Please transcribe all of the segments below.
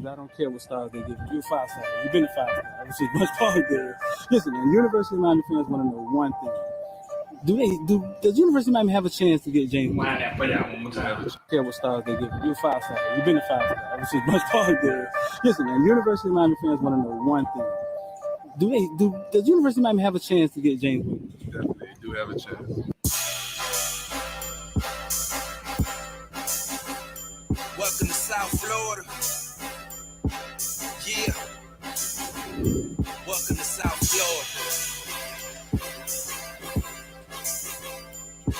I don't care what stars they give you. You're a five-star. You've been a five-star. Which is much harder there. Listen, man, University of Miami fans want to know one thing. Does University of Miami have a chance to get James? Wind that play out one more time. I don't care what stars they give you. You're a five-star. You've been a five-star. Which is much harder there. Listen, man, University of Miami fans want to know one thing. Does University of Miami have a chance to get James Williams? Definitely do have a chance. Welcome to South Florida. Yeah. Welcome to South Florida.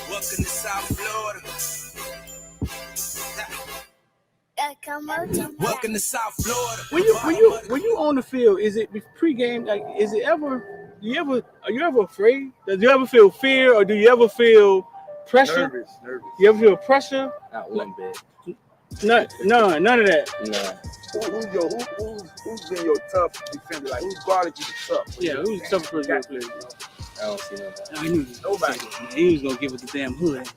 Welcome to South Florida. Welcome to South Florida. When you on the field, is it pregame? Like, is it ever? Are you ever afraid? Does you ever feel fear, or do you ever feel pressure? Nervous. You ever feel pressure? Not one bit. None of that. No. Who's been your tough defender? Like, who's guarded you the tough? Yeah, who's the toughest person player? I don't see nobody. I knew this. Nobody. He was gonna give it the damn hood.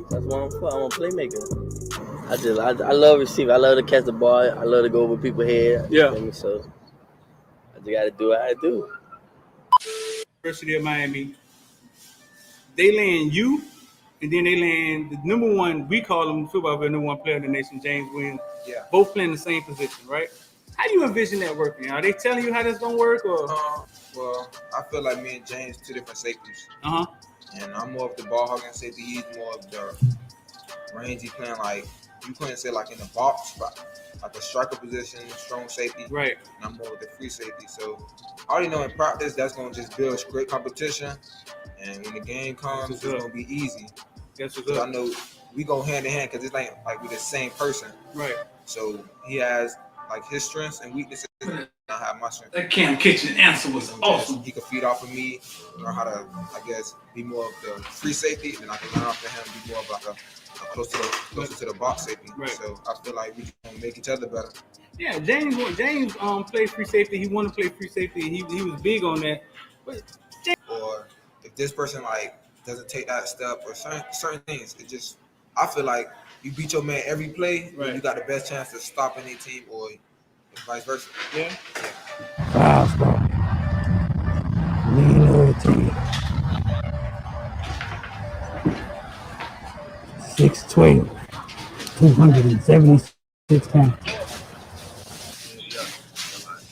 That's what I'm for. I'm a playmaker. I love receiving. I love to catch the ball. I love to go over people's head. Yeah. So I just gotta do what I do. University of Miami, they land you, and then they land the number one. We call him football player, number one player in the nation, James Williams. Yeah. Both playing the same position, right? How do you envision that working? Are they telling you how that's gonna work, or? Well, I feel like me and James two different safeties. Uh-huh. And I'm more of the ball hogging safety. He's more of the range. He's playing like you couldn't say like in the box, but like a striker position, strong safety. Right. And I'm more of the free safety. So I already know in practice that's gonna just build great competition. And when the game comes, it's gonna be easy. That's what's So up. I know we go hand in hand because it's like we're the same person. Right. So he has like his strengths and weaknesses. And I have my strengths. That Cam Kitchen answer was awesome. He could feed off of me, learn how to, I guess, be more of the free safety, and I can learn off of him, be more of like a closer to the box safety. Right. So I feel like we can make each other better. Yeah, James played free safety. He wanted to play free safety. He was big on that. But Or if this person like doesn't take that step or certain things, it just I feel like you beat your man every play, Right. you got the best chance to stop any team or vice versa. yeah. Five-star. Lean loyalty. 6'12", 276 pounds.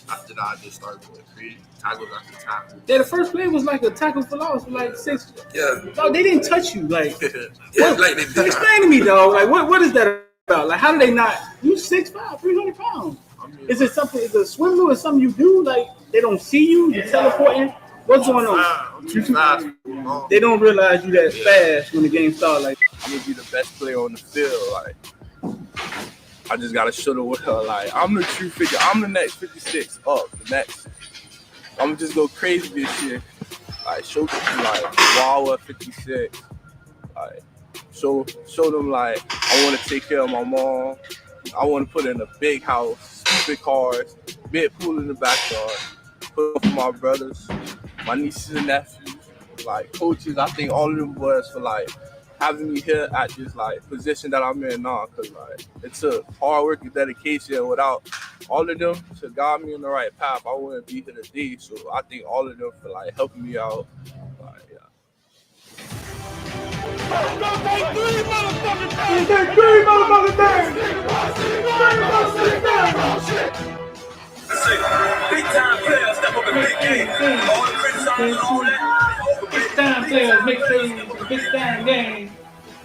After that, I just started doing creative tackles after tackle. Yeah, the first play was like a tackle for loss for like 6. Yeah. No, they didn't touch you. Like, Yeah, like they did. explain to me, dog. Like, what is that about? Like, how do they not? You 6'5", 300 pounds. I mean, Is it something? Is it a swim move or something you do? Like, they don't see you. You're teleporting. What's going on? I'm too fast. They don't realize you that fast when the game starts. Like, I'm gonna be the best player on the field. Like, I just gotta show the world. Like, I'm the true figure. I'm the next 56 up. The next. I'm gonna just go crazy this year. Like, show people like wow at 56. Like, show them like I want to take care of my mom. I want to put in a big house, big cars, big pool in the backyard. Put up for my brothers, my nieces and nephews, like coaches. I think all of them boys for like having me here at this like position that I'm in now, cause like it took hard work and dedication. Without all of them to guide me on the right path, I wouldn't be here today. So I think all of them for like helping me out. Like, yeah. Big time players step up in big game. All the criticizing and all that. big time players make plays in big time games.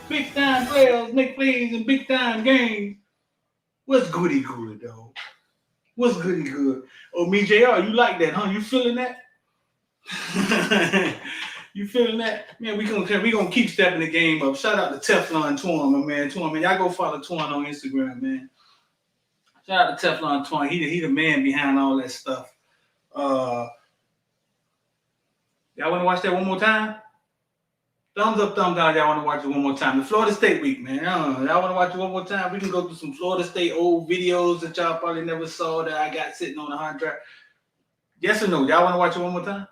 Big time players make plays in big time games. What's goody good, dog? What's goody good? Oh, me, JR, you like that, huh? You feeling that? You feeling that? Man, we gonna keep stepping the game up. Shout out to Teflon Twan, my man. Twan, man, y'all go follow Twan on Instagram, man. Shout out to Teflon Twan. He the man behind all that stuff. Y'all want to watch that one more time? Thumbs up, thumbs down. Y'all want to watch it one more time. The Florida State week, man. Y'all want to watch it one more time? We can go through some Florida State old videos that y'all probably never saw that I got sitting on the hard drive. Yes or no? Y'all want to watch it one more time?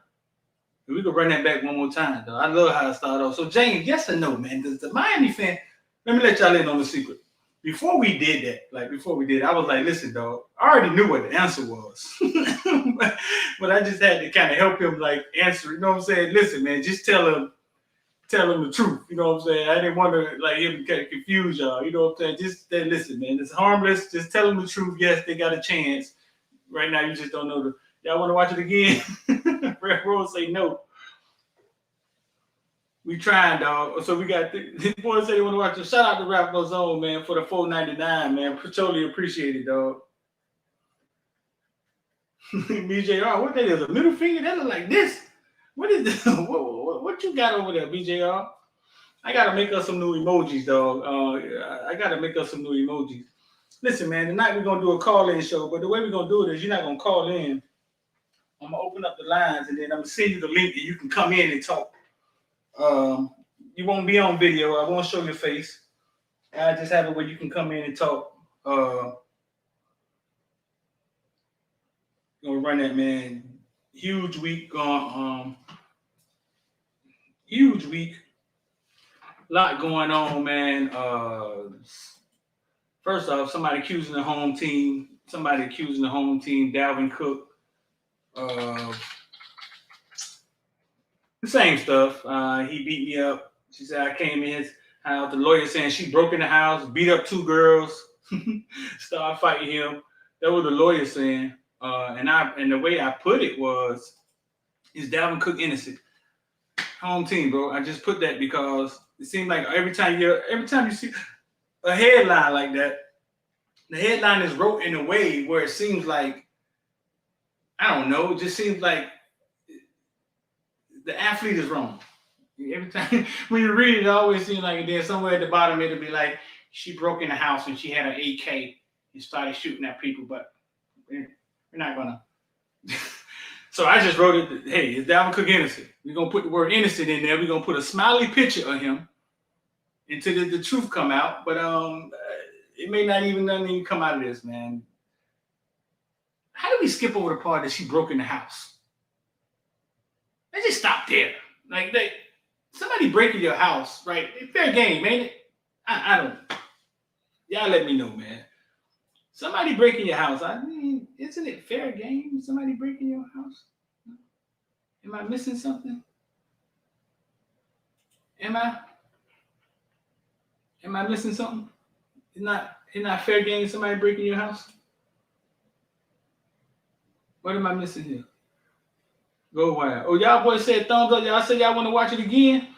We could run that back one more time, though. I love how it started off. So, James, yes or no, man? Does the Miami fan, let me let y'all in on the secret. Before we did that, I was like, listen, dog, I already knew what the answer was. but I just had to kind of help him, like, answer. You know what I'm saying? Listen, man, just tell him the truth. You know what I'm saying? I didn't want to, like, him kind of confuse y'all. You know what I'm saying? Just listen, man, it's harmless. Just tell them the truth. Yes, they got a chance. Right now, you just don't know y'all want to watch it again? Red Rose say no. We trying, dog. So we got the boys say they want to watch it. Shout out to Rap Goes On, man, for the $4.99, man. Totally appreciate it, dog. BJR, what that is? A middle finger? That look like this. What is this? What you got over there, BJR? I gotta make us some new emojis, dog. I gotta make us some new emojis. Listen, man, tonight we're gonna do a call-in show, but the way we're gonna do it is you're not gonna call in. I'm gonna open up the lines and then I'm gonna send you the link and you can come in and talk. You won't be on video. I won't show your face. I just have it where you can come in and talk. Gonna run that, man. Huge week. Huge week. Lot going on, man. First off, somebody accusing the home team. Dalvin Cook. The same stuff. He beat me up. She said I came in his house. The lawyer saying she broke in the house, beat up 2 girls, started fighting him. That was the lawyer saying. And the way I put it was, is Dalvin Cook innocent? Home team, bro. I just put that because it seemed like every time you see a headline like that, the headline is wrote in a way where it seems like, I don't know, it just seems like the athlete is wrong. Every time when you read it, it always seems like there's somewhere at the bottom it'll be like she broke in the house and she had an AK and started shooting at people, but we're not gonna. So I just wrote it. Hey, is Dalvin Cook innocent? We're gonna put the word innocent in there. We're gonna put a smiley picture of him until the truth come out. But it may not even nothing come out of this, man. How do we skip over the part that she broke in the house? They just stop there. Like somebody breaking your house, right? Fair game, ain't it? I don't. Y'all let me know, man. Somebody breaking your house. I mean, isn't it fair game? Somebody breaking your house? Am I missing something? Am I missing something? It's not fair game. Somebody breaking your house. What am I missing here? Go wild. Oh, y'all boys said thumbs up. Y'all said y'all want to watch it again?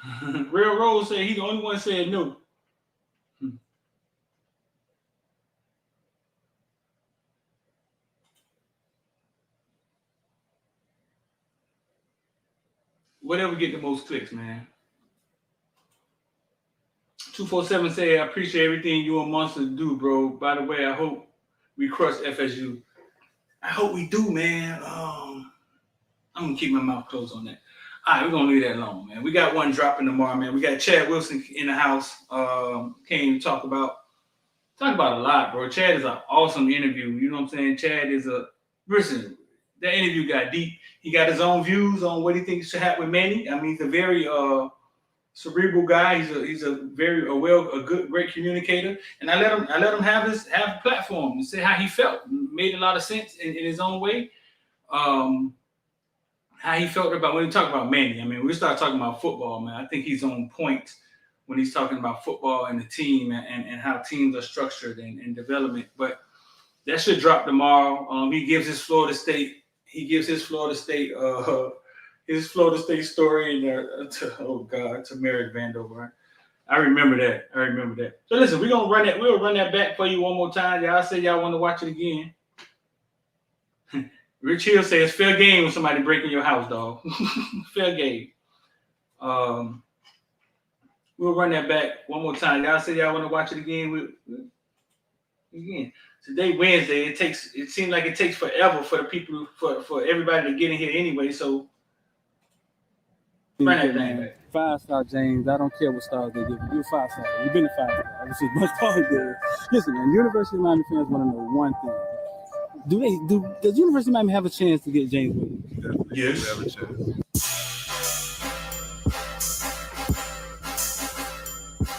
Real Rose said he the only one said no. Whatever get the most clicks, man. 247 say I appreciate everything you and Monster do, bro. By the way, I hope we crush FSU. I hope we do, man. I'm gonna keep my mouth closed on that. All right, we're gonna leave that alone, man. We got one dropping tomorrow, man. We got Chad Wilson in the house. Can't even talk about a lot, bro. Chad is an awesome interview. You know what I'm saying? Chad is listen, that interview got deep. He got his own views on what he thinks should happen with Manny. I mean, he's a very cerebral guy. He's a great communicator. And I let him have a platform and say how he felt. Made a lot of sense in his own way. How he felt about when we talk about Manny. I mean, we start talking about football, man. I think he's on point when he's talking about football and the team and how teams are structured and development. But that should drop tomorrow. He gives his Florida State story to Merrick Vandover. I remember that. So listen, we'll run that back for you one more time. Y'all say y'all want to watch it again. Rich Hill says fair game when somebody breaking your house, dog. Fair game. We'll run that back one more time. Y'all say y'all want to watch it again. Again. Today, Wednesday, it seems like it takes forever for the people, for everybody to get in here anyway. So 5-star James. I don't care what stars they give you. You're a 5-star. You've been a 5-star. I see much stars there. Listen, man, University of Miami fans want to know one thing. Does University of Miami have a chance to get James Williams? Yes. We have a chance.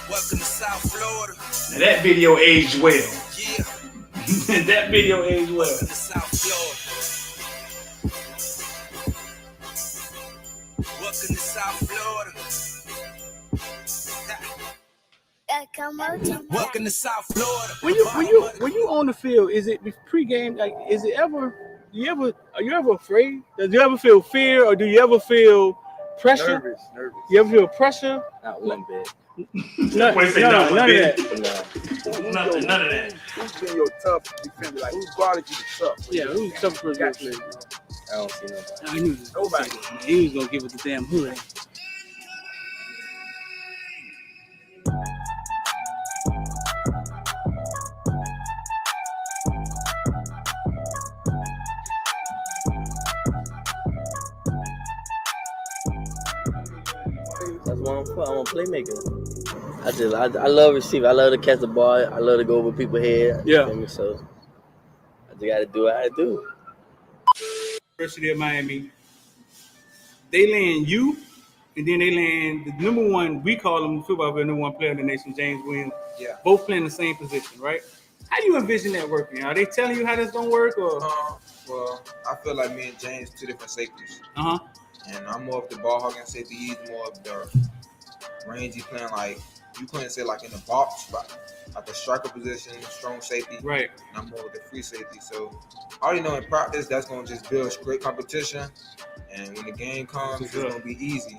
Welcome to South Florida. Now that video aged well. Yeah. That video aged well. Welcome to South Florida. Welcome to South Florida. Welcome to South Florida. When you on the field, is it pregame? Like, is it ever? Are you ever afraid? Does you ever feel fear, or do you ever feel pressure? Nervous. You ever feel pressure? Not one bit. None of that. No. None of that. Who's been your tough defender? Like, who's guarded you the tough? Yeah, who's tough for I don't see nobody. I knew this. Nobody. He was gonna give it the damn hood. That's what I'm for. I'm a playmaker. I love receiving. I love to catch the ball. I love to go over people's head. Yeah. You feel me? So I just gotta do what I do. University of Miami, they land you, and then they land the number one. We call him football player, number one player in the nation, James Williams. Yeah. Both playing the same position, right? How do you envision that working? Are they telling you how that's gonna work, or? Well, I feel like me and James two different safeties. Uh-huh. And I'm more of the ball hogging safety. He's more of the rangy playing, like you couldn't say like in the box, like the striker position, strong safety. Right. And I'm more of the free safety. So I already know in practice that's gonna just build great competition. And when the game comes, it's gonna be easy.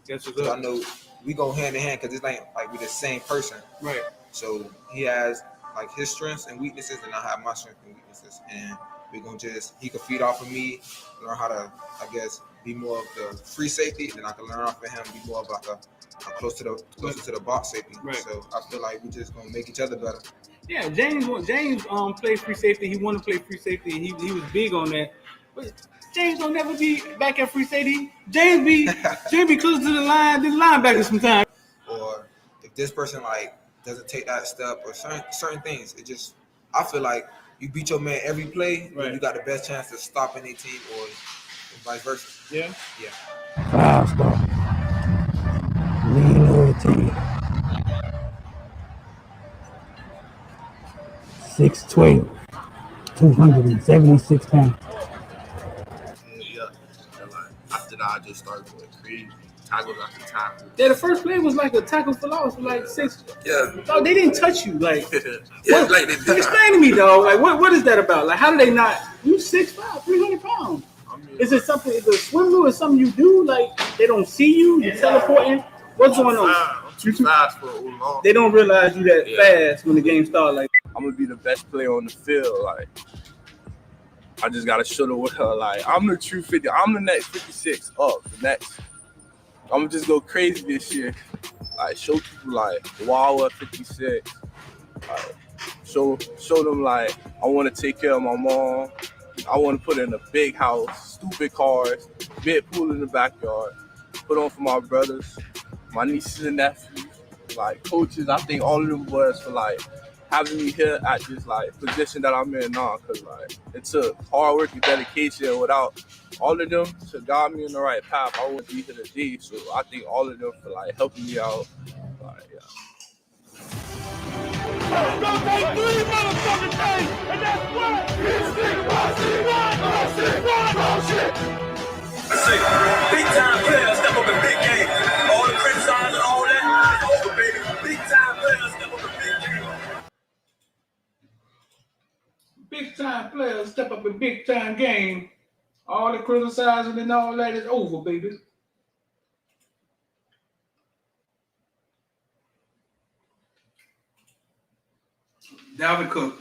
That's what's So up. I know we go hand in hand because it's like we're the same person. Right. So he has like his strengths and weaknesses, and I have my strengths and weaknesses. And we're gonna he can feed off of me, learn how to, I guess, be more of the free safety, then I can learn off of him, be more of like a closer to the box safety. Right. So I feel like we're just gonna make each other better. Yeah, James played free safety. He wanted to play free safety, and he was big on that. But James don't never be back at free safety. James be closer to the line than the linebacker sometimes. Or if this person like doesn't take that step or certain things, it just, I feel like you beat your man every play, Right. and you got the best chance to stop any team or vice versa. Yeah. 5-star. Lean loyalty. 6'12", 276 pounds. Yeah. And like, after that, I just started going crazy. Tackles after tackle. Yeah, the first play was like a tackle for loss, like 6. Yeah. Oh, they didn't touch you, like. Yeah, What? like they did. Explain to me, dog. Like, what is that about? Like, how do they not? You 6'5", 300 pounds. I mean, Is it something? Is it a swim move? Is something you do? Like, they don't see you? You're teleporting? What's going on? I'm too fast for long. They don't realize you that fast when the game starts. Like, I'm gonna be the best player on the field. Like, I just gotta show the world. Like, I'm the true 50. I'm the next 56 up. The next. I'm gonna just go crazy this year. Like, show people like, wow, at 56. Like, show them like, I want to take care of my mom. I want to put in a big house, stupid cars, big pool in the backyard. Put on for my brothers, my nieces and nephews, like coaches. I think all of them boys for like having me here at this like position that I'm in now, cause like it took hard work and dedication. Without all of them to guide me in the right path, I wouldn't be here today. So I think all of them for like helping me out. Like, yeah. Big time players step up in big game. All the criticizing and all that, it's over, baby. Big time players step up in big game. big time players step up in big time game. All the criticizing and all that is over, baby. Dalvin Cook.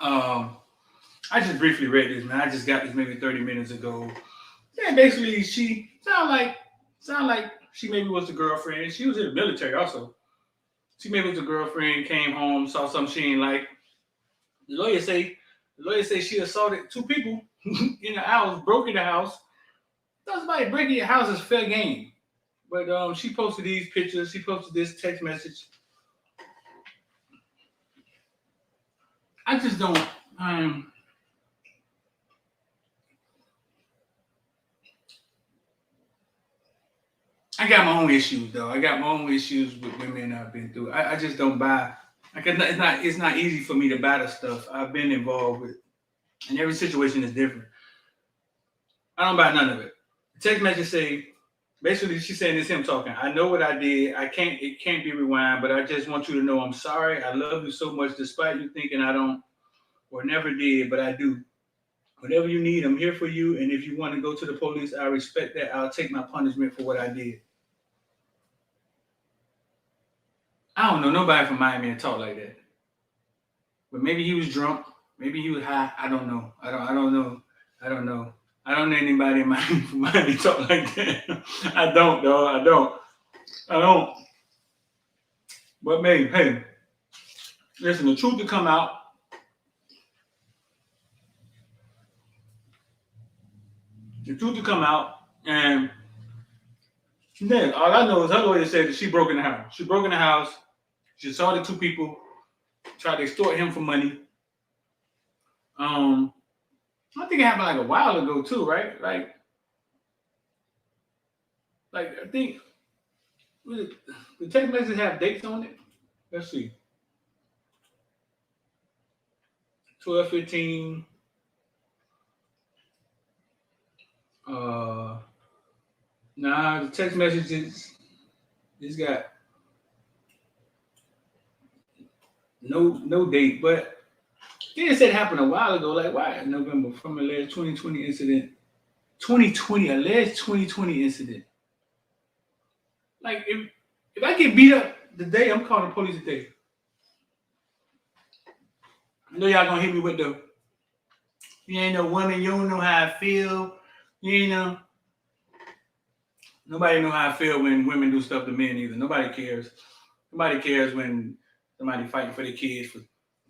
I just briefly read this, man. I just got this maybe 30 minutes ago. Yeah, basically, she sound like she maybe was the girlfriend. She was in the military also. She maybe was the girlfriend, came home, saw something she ain't like. The lawyer say she assaulted 2 people in the house, broke in the house. Somebody breaking your house is fair game. But she posted these pictures. She posted this text message. I just don't. I got my own issues though. I got my own issues with women I've been through. I just don't buy. Like it's not easy for me to buy the stuff I've been involved with, and every situation is different. I don't buy none of it. The text message say, basically she's saying it's him talking. I know what I did. It can't be rewind, but I just want you to know I'm sorry. I love you so much, despite you thinking I don't or never did, but I do. Whatever you need, I'm here for you. And if you want to go to the police, I respect that. I'll take my punishment for what I did. I don't know nobody from Miami that talk like that. But maybe he was drunk. Maybe he was high. I don't know. I don't know. I don't know anybody in Miami talk like that. I don't, dog. I don't. But maybe, hey, listen, the truth to come out. The truth to come out, and then all I know is her lawyer said that she broke in the house. She broke in the house. She saw the two people try to extort him for money. I think it happened like a while ago too, right? Like I think the text messages have dates on it. Let's see. 12/15. Nah, the text messages it's got no date, but it said it happened a while ago. Like why in November from alleged 2020 incident. 2020 alleged 2020 incident. Like if I get beat up today, I'm calling the police today. I know y'all gonna hit me with the you ain't no woman, you don't know how I feel. You ain't know. Nobody know how I feel when women do stuff to men either. Nobody cares. Nobody cares when somebody fighting for their kids for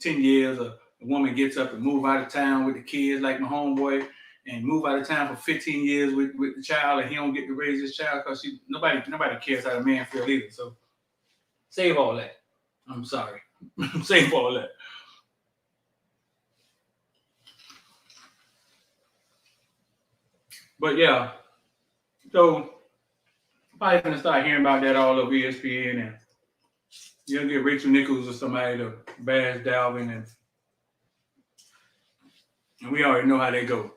10 years or a woman gets up and move out of town with the kids like my homeboy and move out of town for 15 years with the child and he don't get to raise his child because nobody cares how a man feel either. So save all that. I'm sorry. Save all that. But yeah, so probably gonna start hearing about that all over ESPN and you'll get Rachel Nichols or somebody to bash Dalvin and we already know how they go.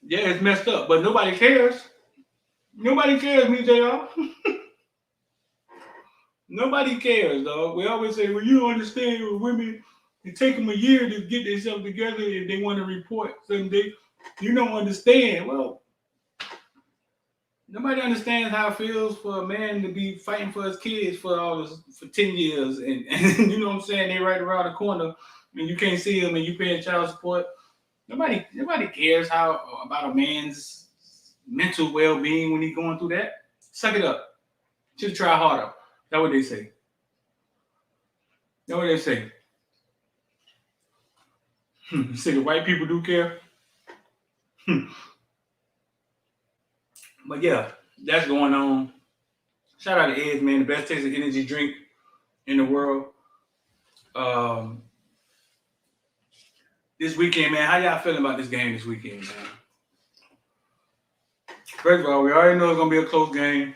Yeah, it's messed up, but nobody cares. Nobody cares, me, JR. Nobody cares, dog. We always say, well, you don't understand with women, it take them a year to get themselves together if they want to report something. You don't understand. Well, nobody understands how it feels for a man to be fighting for his kids for 10 years. And you know what I'm saying? They right around the corner and you can't see them and you paying child support. Nobody cares about a man's mental well-being when he's going through that. Suck it up. Should try harder. That's what they say. That's what they say. You say the white people do care? But yeah, that's going on. Shout out to Edge, man. The best tasting energy drink in the world. This weekend, man. How y'all feeling about this game this weekend, man? First of all, we already know it's going to be a close game.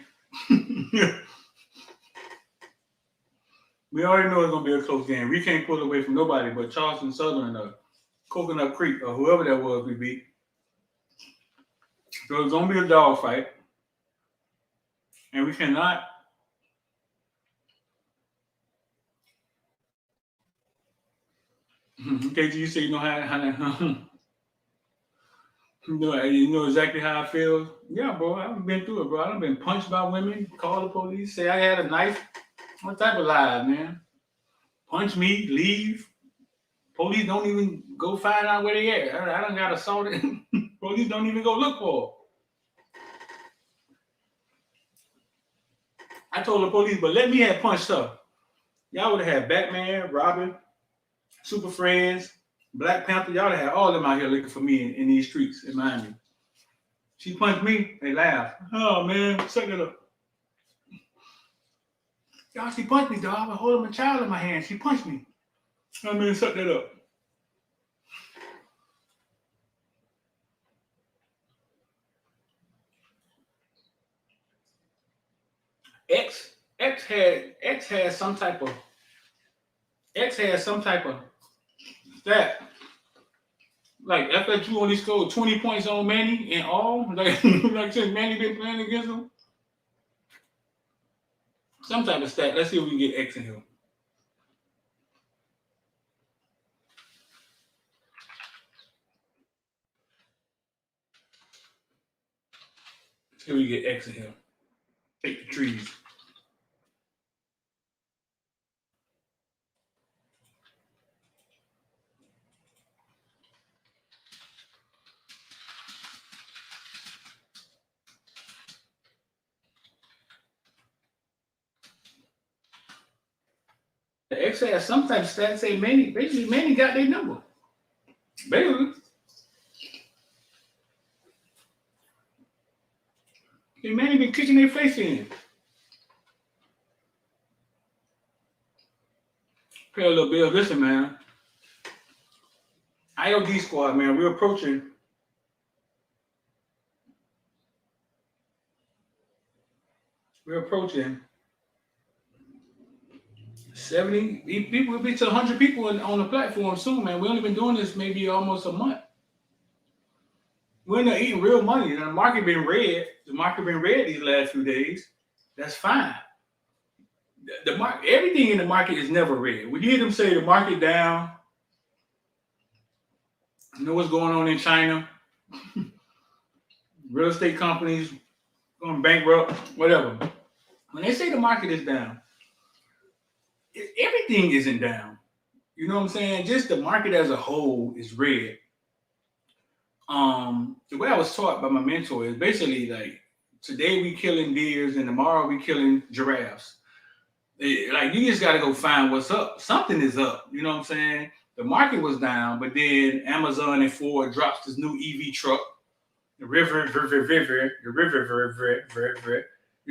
We already know it's going to be a close game. We can't pull away from nobody but Charleston Southern or Coconut Creek or whoever that was we beat. So it's going to be a dog fight. And we cannot KG, you say you know how you know exactly how I feel. Yeah, bro, I've been through it, bro. I've been punched by women, call the police, say I had a knife. What type of lies, man? Punch me, leave. Police don't even go find out where they at. I done got assaulted. Police don't even go look for them. I told the police, but let me have punched her. Y'all would have had Batman, Robin, Super Friends, Black Panther. Y'all would have had all of them out here looking for me in these streets in Miami. She punched me. They laugh. Oh man, suck it up. Y'all, she punched me, dog. I was holding my child in my hand. She punched me. I mean, suck that up. X had some type of stat. Like FSU only scored 20 points on Manny in all. Like since Manny been playing against them. Some type of stat. Let's see if we can get X in here. See if we get X in here. Take the trees. The X has some type of stats say Manny, basically Manny got their number. Basically. Manny been kicking their face in. Pay a little bill. Listen, man. IOD squad, man. We're approaching. We're approaching 70 people. We'll be to 100 people on the platform soon, man. We only been doing this maybe almost a month. We're not eating real money. And the market been red. The market been red these last few days. That's fine. The market, everything in the market is never red. When you hear them say the market down, you know what's going on in China? Real estate companies going bankrupt, whatever. When they say the market is down, everything isn't down. You know what I'm saying? Just the market as a whole is red. The way I was taught by my mentor is basically like today we killing deers and tomorrow we killing giraffes. Like you just got to go find what's up. Something is up. You know what I'm saying? The market was down, but then Amazon and Ford drops this new EV truck. The river. You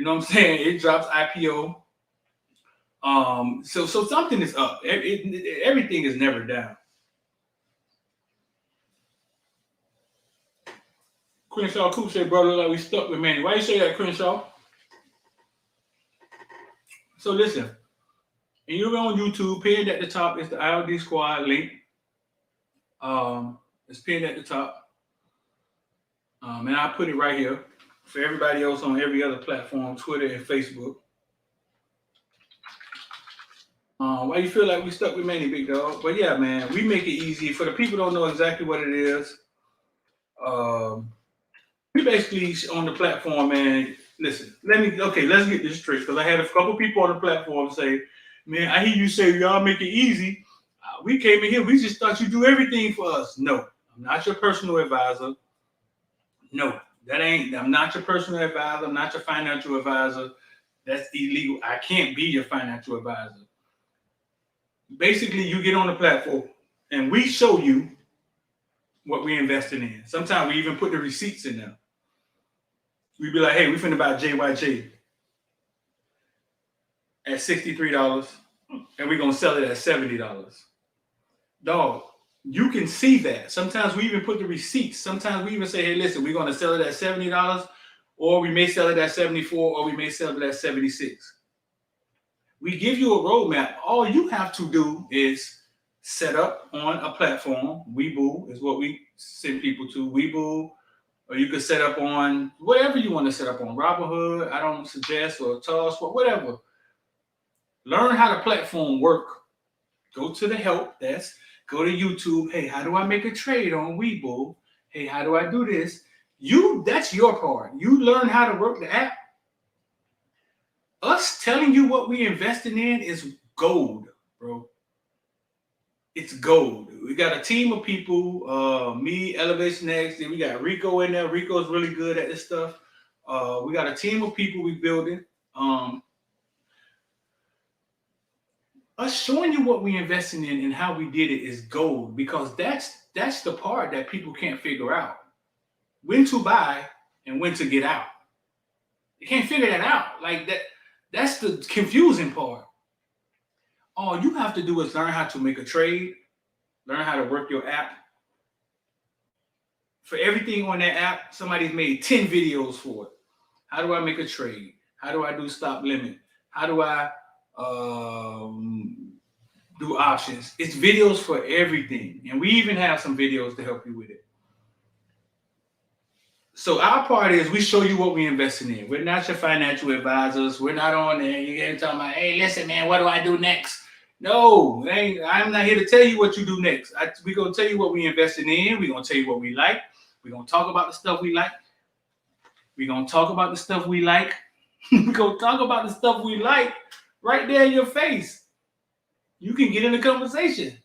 know what I'm saying? It drops IPO. So something is up. Everything is never down. Crenshaw Coop said, brother, like we stuck with Manny. Why you say that, Crenshaw? So listen, and you're on YouTube, pinned at the top is the IOD squad link. It's pinned at the top. And I'll put it right here for everybody else on every other platform, Twitter and Facebook. Why you feel like we stuck with Manny, big dog? But yeah, man, we make it easy. For the people who don't know exactly what it is, we basically on the platform, man. Listen, let's get this straight. Because I had a couple people on the platform say, man, I hear you say y'all make it easy. We came in here, we just thought you do everything for us. No, I'm not your personal advisor. No, I'm not your personal advisor. I'm not your financial advisor. That's illegal. I can't be your financial advisor. Basically, you get on the platform and we show you what we're investing in. Sometimes we even put the receipts in there. We be like, hey, we finna buy JYJ at $63 and we're gonna sell it at $70. Dog, you can see that. Sometimes we even put the receipts. Sometimes we even say, hey, listen, we're gonna sell it at $70, or we may sell it at 74, or we may sell it at 76. We give you a roadmap. All you have to do is set up on a platform. Webull is what we send people to. Webull, or you could set up on whatever you want to set up on. Robinhood, I don't suggest, or Toss, or whatever. Learn how the platform work. Go to the help desk. Go to YouTube. Hey, how do I make a trade on Webull? Hey, how do I do this? That's your part. You learn how to work the app. Us telling you what we investing in is gold, bro. It's gold. We got a team of people, me, Elevation X, then we got Rico in there. Rico's really good at this stuff. We got a team of people we building. Us showing you what we investing in and how we did it is gold, because that's the part that people can't figure out. When to buy and when to get out. You can't figure that out. Like that's the confusing part. All you have to do is learn how to make a trade, learn how to work your app. For everything on that app, somebody's made 10 videos for it. How do I make a trade? How do I do stop limit? How do I do options? It's videos for everything. And we even have some videos to help you with it. So our part is we show you what we're investing in. We're not your financial advisors. We're not on there. You get talking about, hey, listen, man, what do I do next? No, I'm not here to tell you what you do next. We're going to tell you what we're investing in. We're going to tell you what we like. We're going to talk about the stuff we like. We're going to talk about the stuff we like. We're going to talk about the stuff we like right there in your face. You can get in the conversation.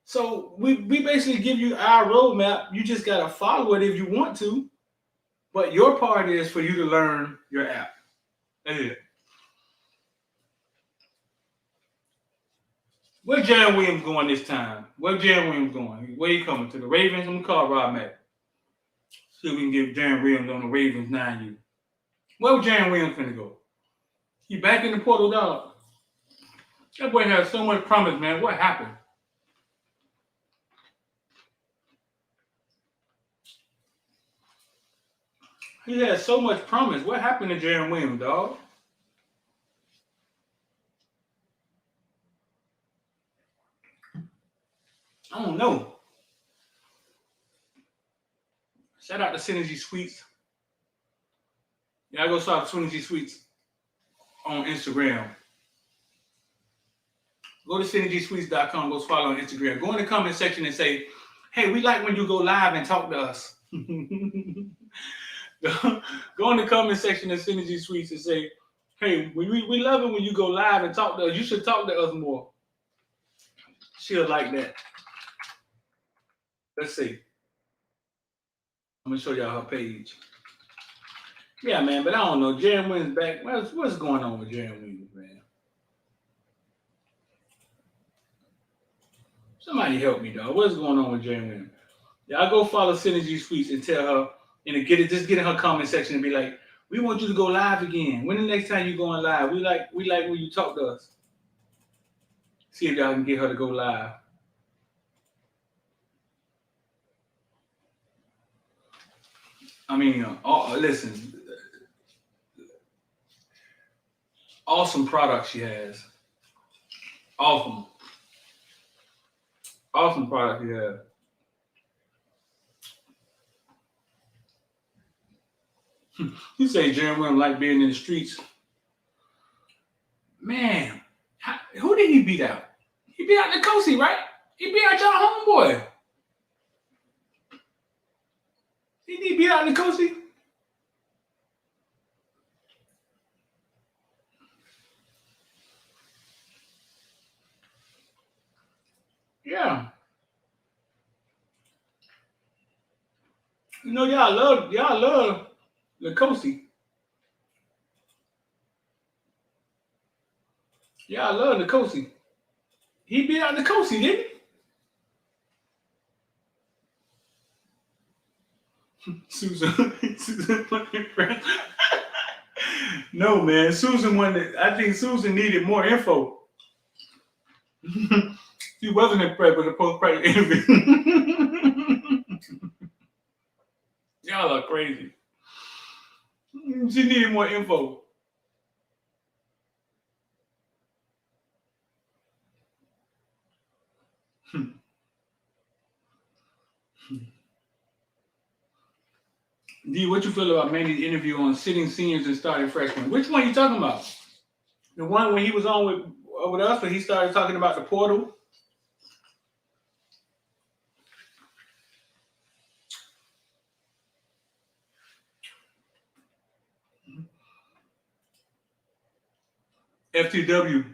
So we basically give you our roadmap. You just got to follow it if you want to. But your part is for you to learn your app. That's it. Where Jaron Williams going this time? Where Jaron Williams going? Where he coming? To the Ravens? I'm going to call Rob Mack. See if we can get Jaron Williams on the Ravens 9U. Where was Jaron Williams finna go? He back in the portal, dog. That boy has so much promise, man. What happened? He had so much promise. What happened to Jaron Williams, dog? I don't know. Shout out to Synergy Suites. Yeah, I go start Synergy Suites on Instagram. Go to synergysuites.com. Go follow on Instagram. Go in the comment section and say, hey, we like when you go live and talk to us. Go in the comment section of Synergy Suites and say, hey, we love it when you go live and talk to us. You should talk to us more. She'll like that. Let's see. I'm going to show y'all her page. Yeah, man, but I don't know. Jaron Williams back. What's going on with Jaron Williams, man? Somebody help me, dog. What's going on with Jaron Williams? Y'all go follow Synergy Suites and tell her, and just get in her comment section and be like, we want you to go live again. When the next time you going live? We like when you talk to us. See if y'all can get her to go live. I mean, listen. Awesome product she has. Awesome product you have. You say Jaron Williams like being in the streets. Man, who did he beat out? He beat out Nicosi, right? He beat out your homeboy. Didn't he beat out Nicosi? Yeah. You know, y'all love Nicosi. Y'all love Nicosi. He beat out Nicosi, didn't he? Susan No, man. Susan wanted. I think Susan needed more info. She wasn't impressed with the post-practice interview. Y'all are crazy. She needed more info. D, what you feel about Mandy's interview on sitting seniors and starting freshmen? Which one are you talking about? The one when he was on with us, when he started talking about the portal? FTW.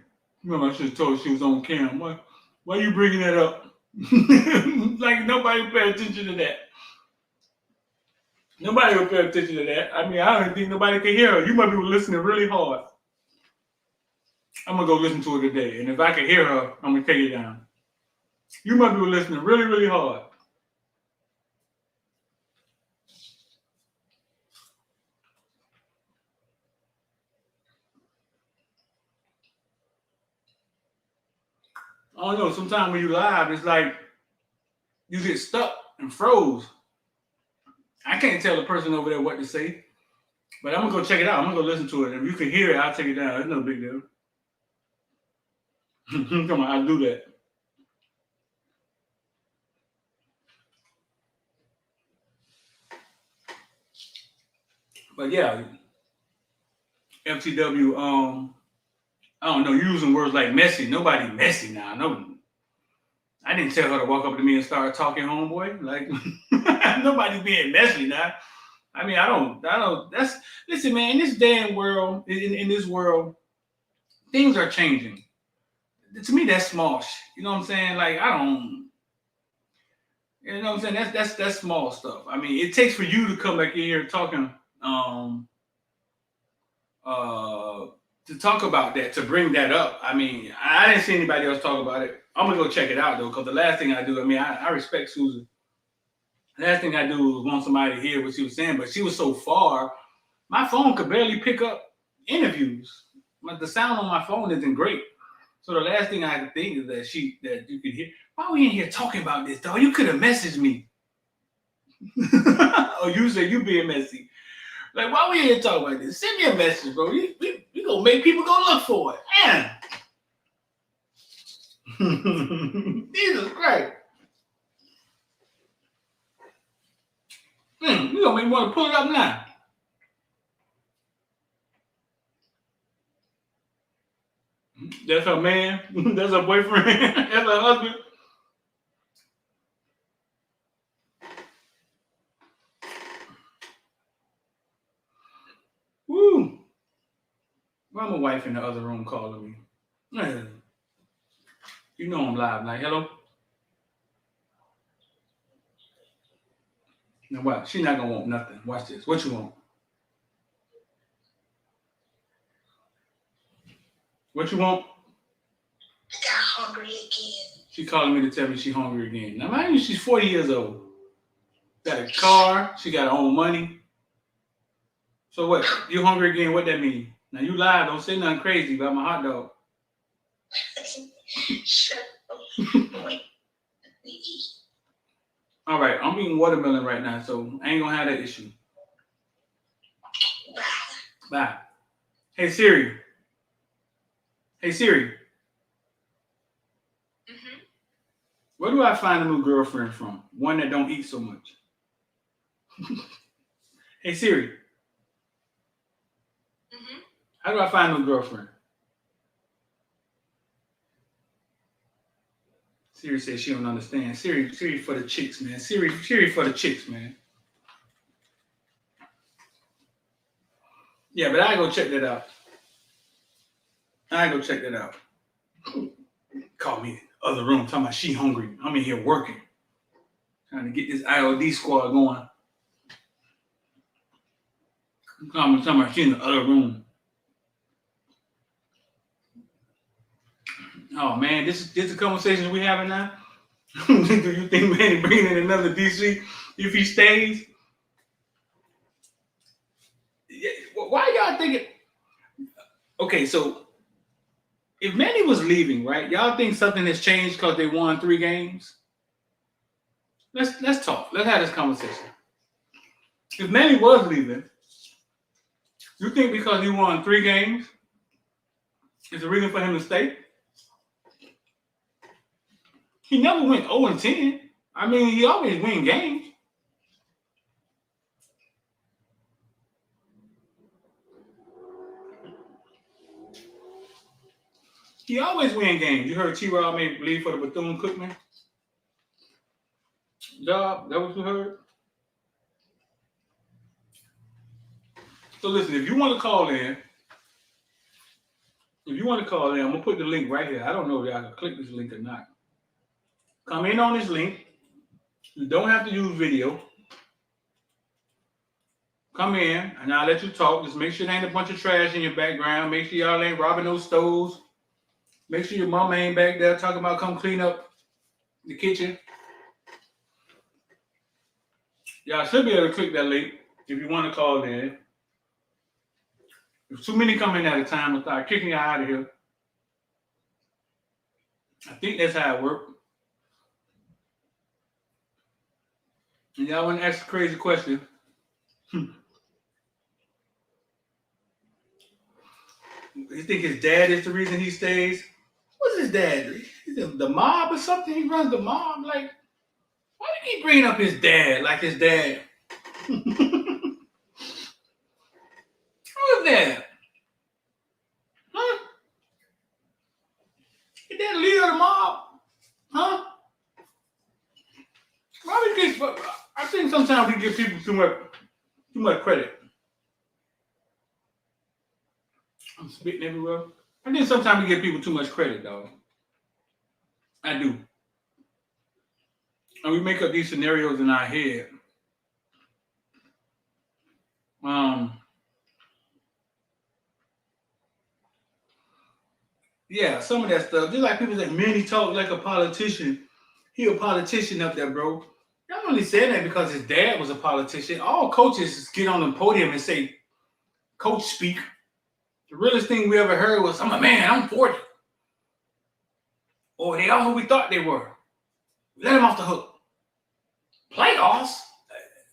Remember, I should have told her she was on cam. Why are you bringing that up? Like nobody pay attention to that. Nobody will pay attention to that. I mean, I don't think nobody can hear her. You might be listening really hard. I'm going to go listen to her today. And if I can hear her, I'm going to take it down. You might be listening really, really hard. I don't know. Sometimes when you live, it's like you get stuck and froze. I can't tell the person over there what to say, but I'm gonna go check it out. I'm gonna go listen to it. If you can hear it, I'll take it down. It's no big deal. Come on, I'll do that. But yeah, FTW. I don't know. Using words like messy. Nobody messy now. No, I didn't tell her to walk up to me and start talking, homeboy. Like nobody being messy now. I mean, I don't. Listen, man. In this damn world, in this world, things are changing. To me, that's small shit. You know what I'm saying? Like I don't. You know what I'm saying? That's small stuff. I mean, it takes for you to come back in here talking. To talk about that, to bring that up. I mean, I didn't see anybody else talk about it. I'm gonna go check it out though, because the last thing I do, I mean, I respect Susan. The last thing I do was want somebody to hear what she was saying, but she was so far, my phone could barely pick up interviews. The sound on my phone isn't great. So the last thing I had to think is that you could hear. Why are we in here talking about this, dog? You could have messaged me. Or you said you being messy. Like, why we here talking about this? Send me a message, bro. We gonna make people go look for it. Man. Jesus Christ. You gonna make me want to pull it up now. That's her man. That's her boyfriend. That's her husband. Woo. Why my wife in the other room calling me? You know I'm live. Like, hello? Now what? She not gonna want nothing. Watch this. What you want? What you want? I got hungry again. She calling me to tell me she hungry again. Now, mind you, she's 40 years old. Got a car. She got her own money. So what? You hungry again? What that mean? Now you live. Don't say nothing crazy about my hot dog. Shut up. All right, I'm eating watermelon right now, so I ain't gonna have that issue. Bye. Hey Siri. Hey Siri. Mm-hmm. Where do I find a new girlfriend from? One that don't eat so much. Hey Siri. Mm-hmm. How do I find a new girlfriend? Siri says she don't understand. Siri for the chicks, man. Siri for the chicks, man. Yeah, but I go check that out. Call me other room, talking about she hungry. I'm in here working. Trying to get this IOD squad going. Call me talking about she in the other room. Oh man, this is the conversation we having now? Do you think Manny bringing in another DC if he stays? Yeah, why y'all thinking? Okay, so if Manny was leaving, right? Y'all think something has changed because they won 3 games? Let's talk. Let's have this conversation. If Manny was leaving, you think because he won 3 games is the reason for him to stay? He never went 0-10. I mean, he always win games. He always win games. You heard T-Raw made leave for the Bethune-Cookman job? That what you heard? So listen, if you want to call in, I'm going to put the link right here. I don't know if I can click this link or not. Come in on this link. You don't have to use video. Come in, and I'll let you talk. Just make sure there ain't a bunch of trash in your background. Make sure y'all ain't robbing those stoves. Make sure your mama ain't back there talking about come clean up the kitchen. Y'all should be able to click that link if you want to call in. If too many come in at a time, we'll start kicking you out of here. I think that's how it worked. And y'all want to ask a crazy question? You think his dad is the reason he stays? What's his dad? He's the mob or something? He runs the mob? Like, why do you keep bringing up his dad like his dad? Who's that? Huh? His dad leader of the mob? Huh? I think sometimes we give people too much credit. I'm spitting everywhere. I think sometimes we give people too much credit, dog. I do. And we make up these scenarios in our head. Yeah, some of that stuff. Just like people say, man, he talk like a politician. He a politician up there, bro. Y'all only saying that because his dad was a politician. All coaches get on the podium and say, coach speak. The realest thing we ever heard was, I'm a man, I'm 40. Or they are who we thought they were. Let him off the hook. Playoffs?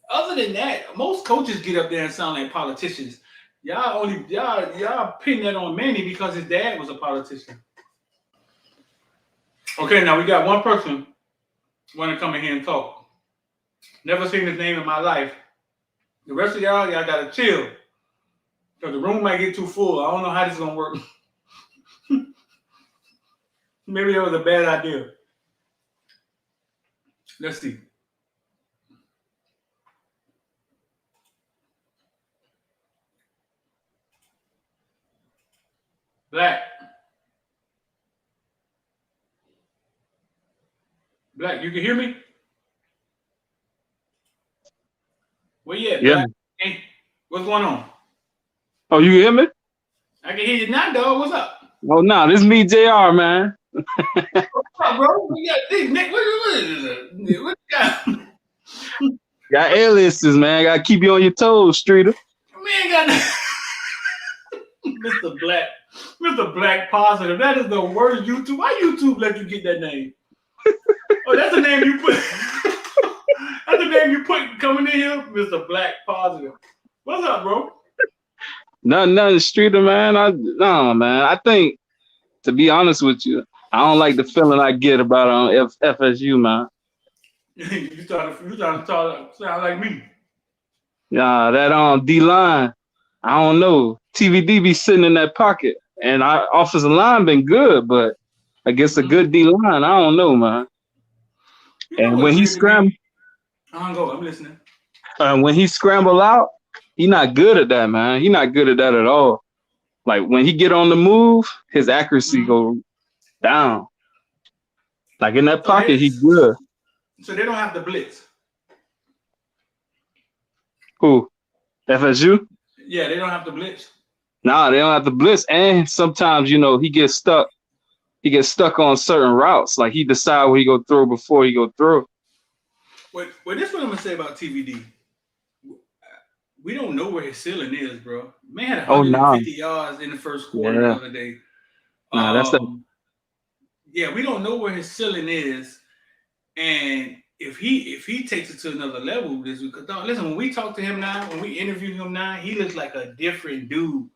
Other than that, most coaches get up there and sound like politicians. Y'all pin that on Manny because his dad was a politician. Okay, now we got one person want to come in here and talk. Never seen his name in my life. The rest of y'all gotta chill. Because the room might get too full. I don't know how this is gonna work. Maybe that was a bad idea. Let's see. Black, you can hear me? Where you at, Yeah. Black? Hey, what's going on? Oh, you hear me? I can hear you now, dog. What's up? Oh, no, this is me, JR, man. What's up, bro? What you got? Nick, what you got? Got aliases, man. Got to keep you on your toes, Streeter. Man, got Mr. Black Positive. That is the worst YouTube. Why YouTube let you get that name? Oh, that's the name you put. That's the name you put coming in here, Mr. Black Positive. What's up, bro? Nothing, Streeter, man. I think, to be honest with you, I don't like the feeling I get about FSU, man. you trying to sound like me. Yeah, that D-line, I don't know. TVD be sitting in that pocket. And our offensive line been good, but against a good D-line, I don't know, man. And when he scrambled, I'm listening. When he scramble out, he not good at that, man. He not good at that at all. Like when he get on the move, his accuracy go down. Like in that pocket, he good. So they don't have to blitz. Who? FSU? Yeah, they don't have to blitz. Nah, they don't have to blitz. And sometimes, he gets stuck. He gets stuck on certain routes. Like he decide where he go throw before he go throw. Well, this is what I'm gonna say about TVD. We don't know where his ceiling is, bro. Man had 150 yards in the first quarter the other day. Yeah, we don't know where his ceiling is, and if he takes it to another level, this because listen, when we talk to him now, when we interview him now, he looks like a different dude.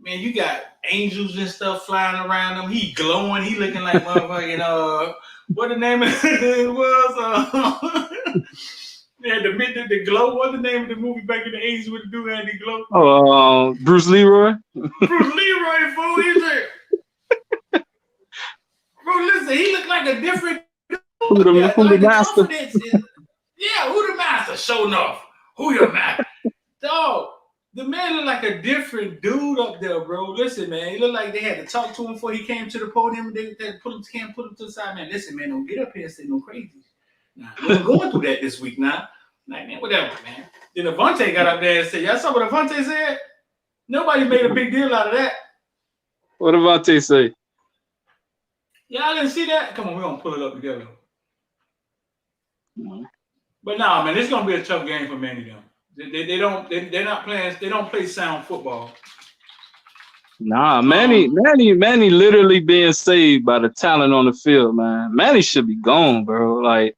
Man, you got angels and stuff flying around him. He glowing. He looking like motherfucking what the name of it was? Yeah, the Glow. What's the name of the movie back in the 80s with the dude Andy Glow? Oh, Bruce Leroy. Bruce Leroy, fool. He's there. Bro, listen, he looked like a different dude. Who the master? Who the master? Showing off. Who your master? Dog, the man looked like a different dude up there, bro. Listen, man, he looked like they had to talk to him before he came to the podium. They put him to the side, man. Listen, man, don't get up here and say no crazy. Nah, we're going through that this week now. Like, man, whatever, man. Then Avante got up there and said, y'all saw what Avante said? Nobody made a big deal out of that. What did Avante say? Y'all didn't see that? Come on, we're gonna pull it up together. But nah, man, it's gonna be a tough game for many of them. They don't play sound football. Nah, Manny literally being saved by the talent on the field, man. Manny should be gone, bro. Like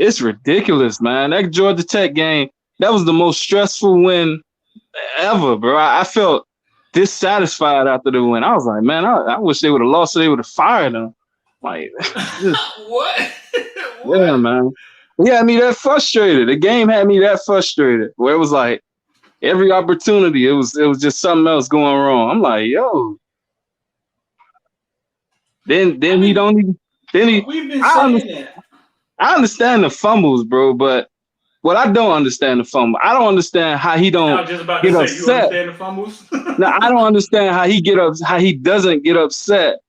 it's ridiculous, man. That Georgia Tech game, that was the most stressful win ever, bro. I felt dissatisfied after the win. I was like, man, I wish they would have lost, so they would have fired him. Like, What? yeah, man. He had me that frustrated. The game had me that frustrated, where it was like every opportunity, it was just something else going wrong. I'm like, yo. Then he don't even. Then he. We've been saying that. I understand the fumbles, bro, but what I don't understand the fumble. I don't understand how he don't I was just about get to say, upset. you understand the fumbles? Now I don't understand how he doesn't get upset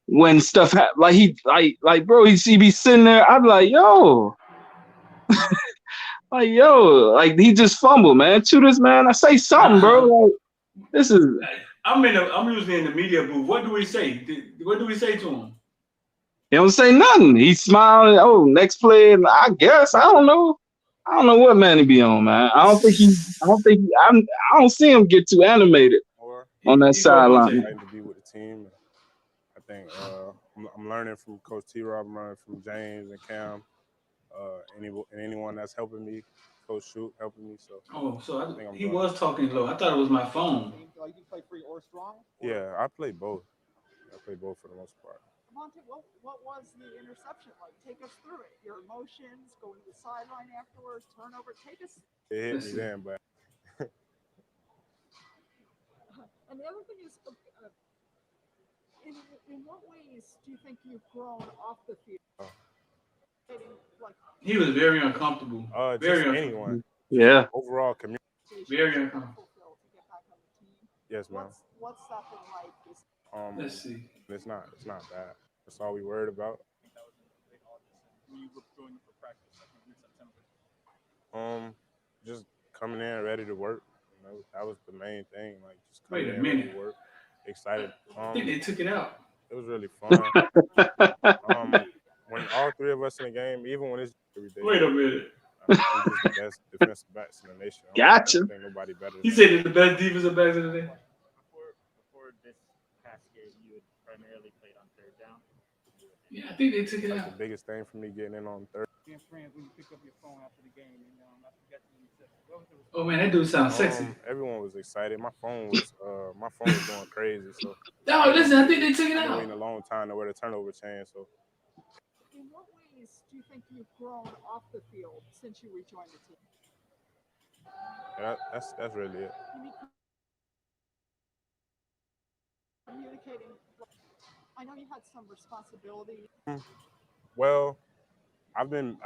when stuff happens. Like bro, he be sitting there. I'm like, yo, like he just fumbled, man. To this man, I say something, bro. Like this is. I'm usually in the media booth. What do we say? What do we say to him? He don't say nothing. He smiled. Oh, next play. I guess I don't know. I don't know what man he be on, man. I don't see him get too animated on that sideline. To be with the team. I think I'm learning from Coach T-Rob, I'm learning from James and Cam, and anyone that's helping me, Coach Shoot helping me. So he was talking low. I thought it was my phone. Like you play free or strong? Yeah, I play both. I play both for the most part. Monte, what was the interception like? Take us through it. Your emotions, going to the sideline afterwards, turnover. Take us. It hit me then, but. And the other thing is, in what ways do you think you've grown off the field? He was very uncomfortable. Very uncomfortable. Anyone. Yeah. Overall community. Very uncomfortable. Yes, ma'am. What's that been like? Let's see. It's not bad. That's all we worried about. Just coming in ready to work. You know, that was the main thing. Like just coming in ready to work. Excited. I think they took it out. It was really fun. When all three of us in the game, even when it's every day. Wait a minute. We're just the best defensive backs in the nation. Gotcha. I think nobody better. He said they're the best defensive backs in the day. Before this past year, you had primarily played on third down. Yeah, I think they took it out. The biggest thing for me getting in on third. Oh man, that dude sounds sexy. Everyone was excited. My phone was going crazy. So. No, listen, I think they took it out. Waiting a long time to wear the turnover chain. So. In what ways do you think you've grown off the field since you rejoined the team? Yeah, that's really it. Communicating. I know you had some responsibility. Well, I've been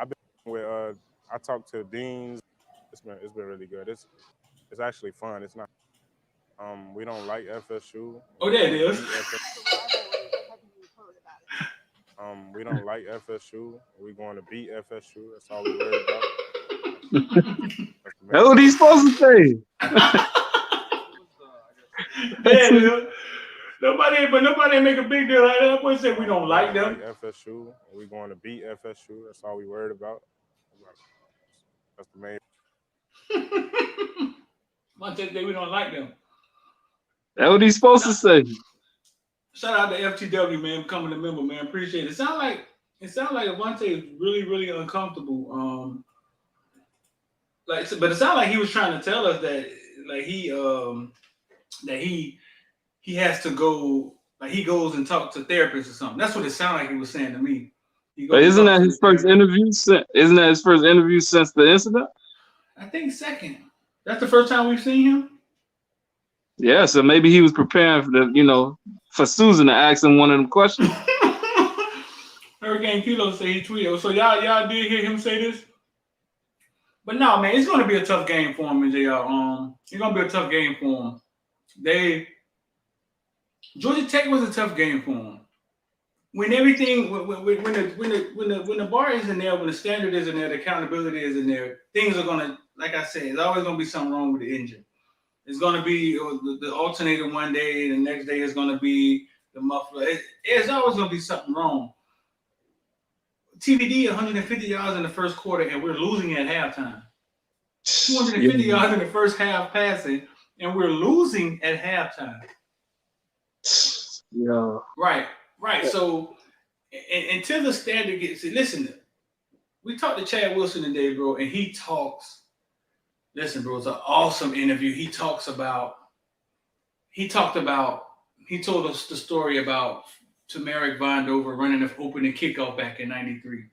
with I talked to deans. It's been really good. It's actually fun. It's not. We don't like FSU. Oh, there it is. We don't like FSU. We're going to beat FSU. That's all we worry about. That's what he's supposed to say. Yeah, nobody make a big deal out of that. Boy said we don't like them. Like FSU. We're going to beat FSU. That's all we worried about. That's the main. Monte say we don't like them. That's what he's supposed to say. Shout out to FTW, man, becoming a member, man. Appreciate it. It sounds like Avante is really, really uncomfortable. But it sounded like he was trying to tell us that, like he has to go, like he goes and talks to therapists or something. That's what it sounded like he was saying to me. But isn't that his first interview? Isn't that his first interview since the incident? I think second. That's the first time we've seen him. Yeah, so maybe he was preparing for Susan to ask him one of them questions. Hurricane Kilo said he tweeted. So y'all did hear him say this? But no, man, it's gonna be a tough game for him, JR. It's gonna be a tough game for him. Georgia Tech was a tough game for him. When everything, when the bar is in there, when the standard is in there, the accountability is in there, things are gonna, like I said, there's always gonna be something wrong with the engine. It's gonna be the alternator one day, the next day is gonna be the muffler. There's always gonna be something wrong. TVD 150 yards in the first quarter, and we're losing at halftime. 250 yards in the first half passing, and we're losing at halftime. Yeah. Right. So until the standard gets, listen, we talked to Chad Wilson today, bro, and he talks. Listen, bro, it's an awesome interview. He told us the story about Tamarick Vondover running the opening kickoff back in '93.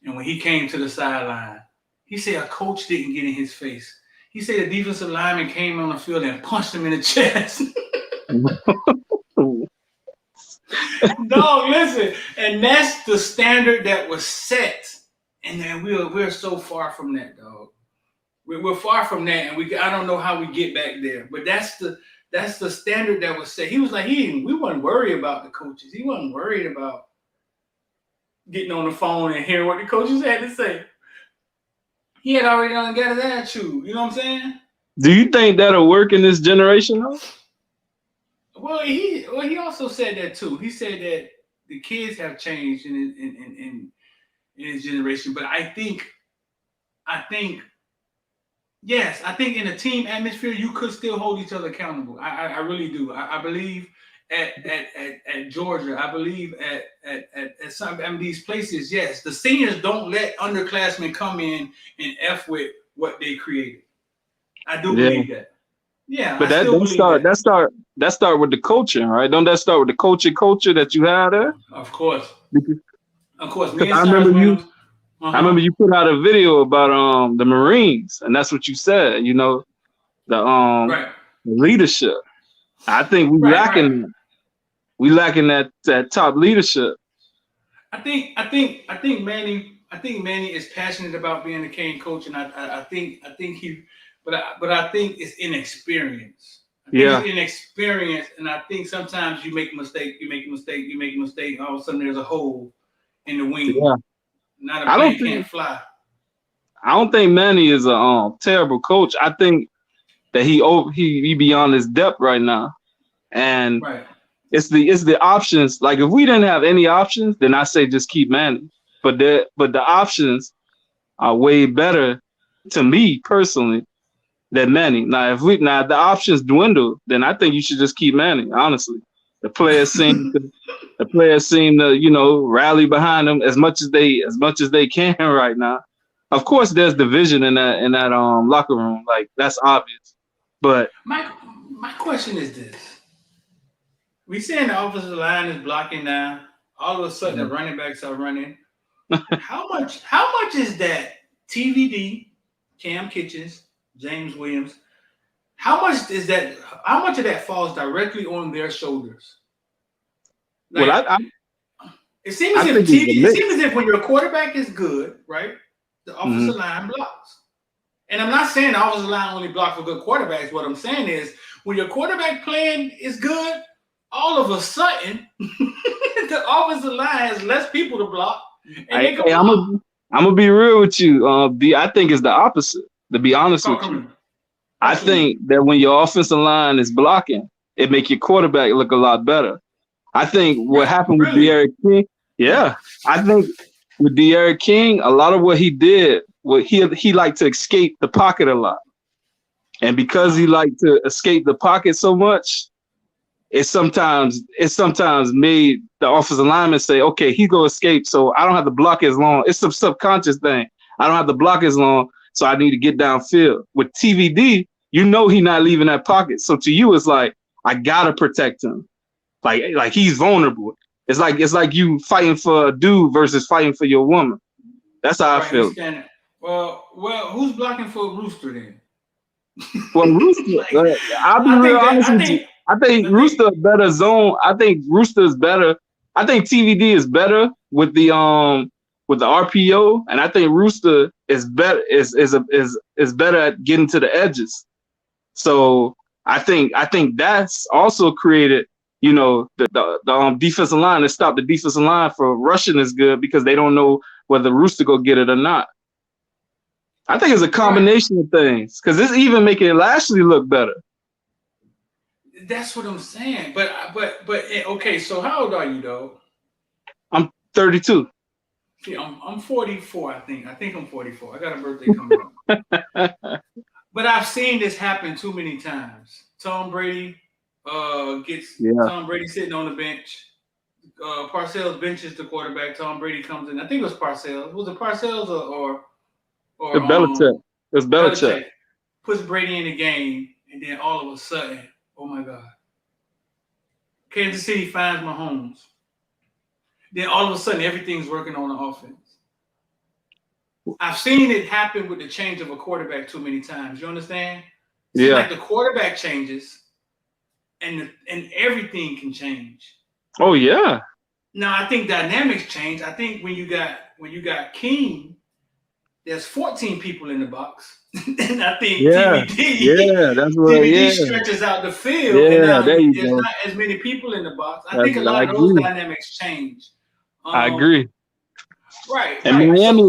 And when he came to the sideline, he said a coach didn't get in his face. He said a defensive lineman came on the field and punched him in the chest. Dog, listen, and that's the standard that was set. And then we're so far from that, dog. We're far from that, and I don't know how we get back there. But that's the standard that was set. He was like, we wasn't worried about the coaches. He wasn't worried about getting on the phone and hearing what the coaches had to say. He had already got his attitude. You know what I'm saying? Do you think that'll work in this generation though? Well, he also said that too. He said that the kids have changed in his generation, but I think yes, I think in a team atmosphere you could still hold each other accountable. I really do. I believe at Georgia. I believe at some of these places. Yes, the seniors don't let underclassmen come in and F with what they created. I do believe that. Yeah, but that start with the coaching, right? Don't that start with the culture that you had there? Of course. Of course. I remember you put out a video about the Marines, and that's what you said. You know, the leadership. I think we lacking. Right. We lacking that top leadership. I think Manny is passionate about being a Cane coach, and I think he. But I think it's inexperience. It's inexperience, and I think sometimes you make a mistake. All of a sudden, there's a hole in the wing. Yeah. Not a plane can't fly. I don't think Manny is a terrible coach. I think that he beyond his depth right now, and it's the options. Like if we didn't have any options, then I say just keep Manny. But the options are way better to me personally than Manny. Now, if the options dwindle, then I think you should just keep Manny. Honestly, the players seem to rally behind him as much as they can right now. Of course, there's division in that locker room, like that's obvious. But my question is this: we saying the offensive line is blocking now. All of a sudden, the running backs are running. How much is that? TVD, Cam Kitchens, James Williams. How much is that? How much of that falls directly on their shoulders? Like, well, it seems as if when your quarterback is good, right, the offensive line blocks. And I'm not saying the offensive line only blocks for good quarterbacks. What I'm saying is when your quarterback playing is good, all of a sudden the offensive line has less people to block. And I'm gonna be real with you. I think it's the opposite. To be honest with you, I think that when your offensive line is blocking, it make your quarterback look a lot better. I think what happened with De'Aaron King, I think with De'Aaron King, a lot of what he did, he liked to escape the pocket a lot, and because he liked to escape the pocket so much, it sometimes made the offensive lineman say, "Okay, he go escape, so I don't have to block as long." It's some subconscious thing. I don't have to block as long, so I need to get downfield. With TVD, he not leaving that pocket, so to you, it's like I gotta protect him. Like he's vulnerable. It's like you fighting for a dude versus fighting for your woman. That's how I feel. Well, who's blocking for Rooster then? Well, Rooster, I'll be real honest with you. I think Rooster is better zone. I think Rooster is better. I think TVD is better with the RPO, and I think Rooster is better is better at getting to the edges. So I think that's also created. The defensive line to stop the defensive line for rushing is good because they don't know whether Rooster go get it or not. I think it's a combination of things because it's even making Lashley look better. That's what I'm saying. But okay. So how old are you, though? I'm 32. See, I'm 44. I think I'm 44. I got a birthday coming up. But I've seen this happen too many times. Tom Brady gets Tom Brady sitting on the bench. Parcells benches the quarterback. Tom Brady comes in. I think it was Parcells. Was it Parcells or The Belichick. It's Belichick. Puts Brady in the game, and then all of a sudden, oh my God, Kansas City finds Mahomes. Then all of a sudden, everything's working on the offense. I've seen it happen with the change of a quarterback too many times. You understand? It's like the quarterback changes, and everything can change. Oh yeah. Now I think dynamics change. I think when you got King, there's 14 people in the box, and I think TVD stretches out the field, and now there's not as many people in the box. I think a lot of those dynamics change. I agree. Right. And Miami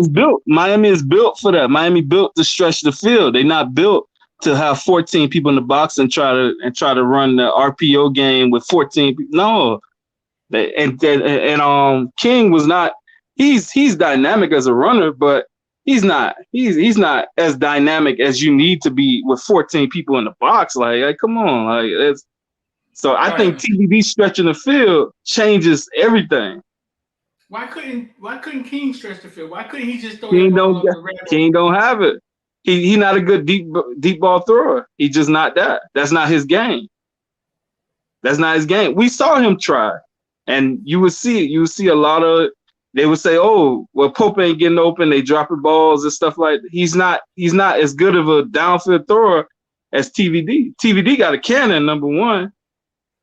is built for that. Miami built to stretch the field. They're not built to have 14 people in the box and try to run the RPO game with 14 people. No. King was not. He's dynamic as a runner, but he's not as dynamic as you need to be with 14 people in the box. Like come on, I think TVD stretching the field changes everything. Why couldn't King stretch the field? Why couldn't he just throw King the ball up the red? King don't have it. He's not a good deep ball thrower. He's just not that. That's not his game. That's not his game. We saw him try, and you would see a lot of. They would say, "Oh, well, Pope ain't getting open. They dropping balls and stuff like that." He's not as good of a downfield thrower as TVD. TVD got a cannon, number one.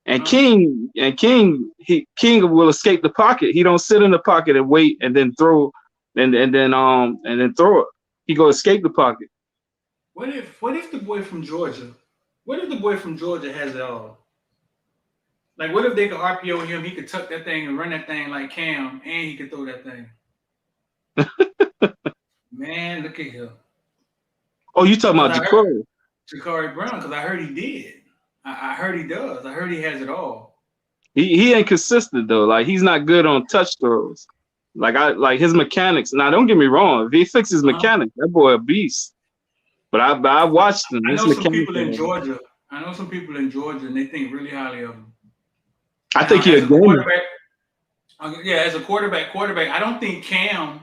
And King will escape the pocket. He don't sit in the pocket and wait and then throw and then throw it. He go escape the pocket. What if the boy from Georgia? What if the boy from Georgia has it all? Like, what if they could RPO him? He could tuck that thing and run that thing like Cam, and he could throw that thing. Man, look at him. Oh, you talking about Ja'Cory Brown? Because I heard he did. I heard he does. I heard he has it all. He ain't consistent though. Like he's not good on touch throws. Like his mechanics. Now don't get me wrong. If he fixes mechanics, that boy a beast. But I watched him. I know some people in Georgia. And they think really highly of him. I think he's a quarterback. Yeah, as a quarterback. I don't think Cam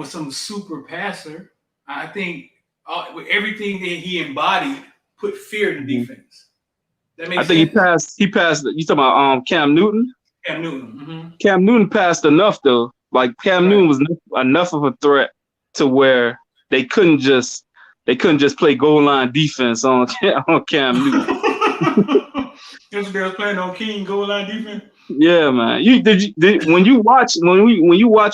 was some super passer. I think with everything that he embodied, put fear in the defense. That makes sense. He passed. You talking about Cam Newton? Cam Newton. Mm-hmm. Cam Newton passed enough though. Like Cam Newton was enough of a threat to where they couldn't just play goal line defense on Cam Newton. That's what they was playing on King goal line defense. Yeah, man. When you watch when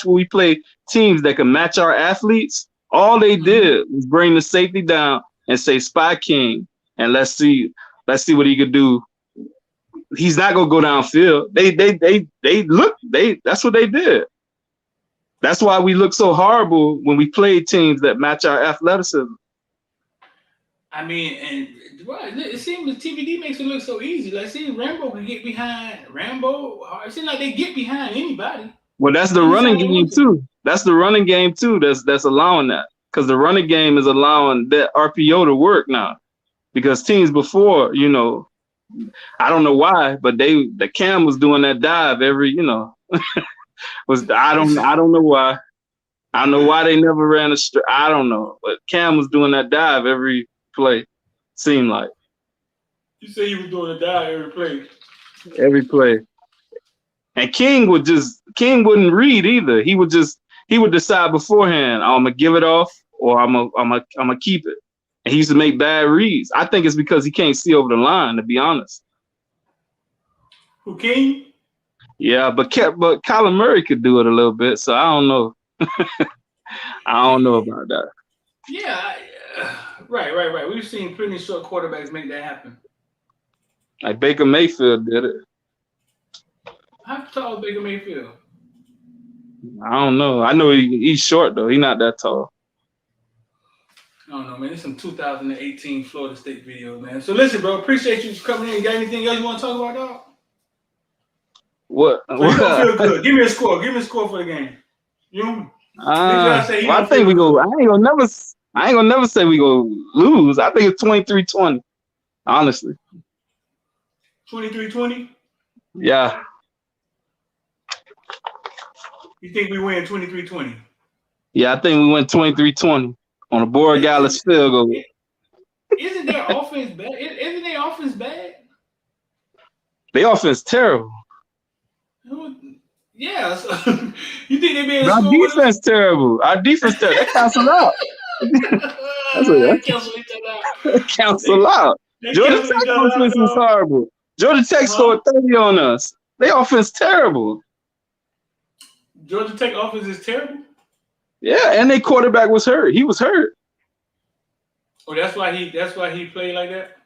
we play teams that can match our athletes, all they did was bring the safety down and say spy King and let's see what he could do. He's not gonna go downfield. That's what they did. That's why we look so horrible when we play teams that match our athleticism. I mean, and it seems the TVD makes it look so easy. Like, see, Rambo can get behind Rambo. It seems like they get behind anybody. Well, that's the running game too. That's the running game too. That's allowing that because the running game is allowing that RPO to work now. Because teams before, I don't know why, but the Cam was doing that dive every, I don't know why. I don't know why they never ran a straight. I don't know, but Cam was doing that dive every play. Seemed like. You say he was doing a dive every play. Every play. And King wouldn't read either. He would decide beforehand, I'm gonna give it off or I'm gonna keep it. And he used to make bad reads. I think it's because he can't see over the line, to be honest. Who, King? Yeah, but Kyler Murray could do it a little bit, so I don't know. I don't know about that. Yeah, right. We've seen plenty of short quarterbacks make that happen. Like Baker Mayfield did it. How tall is Baker Mayfield? I don't know. I know he's short, though. He's not that tall. I don't know, man. It's some 2018 Florida State videos, man. So listen, bro. Appreciate you coming in. You got anything else you want to talk about, dog? What? So you don't feel good. Give me a score. Give me a score for the game. I think we go. I ain't gonna never say we gonna lose. I think it's 23-20. Honestly. 23-20? Yeah. You think we win 23-20? Yeah, I think we went 23-20 on a Board Gallus field goal. Isn't their offense bad? Isn't their offense bad? Their offense terrible. Yeah. So, you think they be able to Our score with us? defense terrible. Our defense terrible. That counts a lot. That counts a lot. Georgia Tech offense is horrible. Georgia Tech scored 30 on us. Their offense terrible. Georgia Tech offense is terrible? Yeah, and their quarterback was hurt. He was hurt. Oh, that's why he played like that?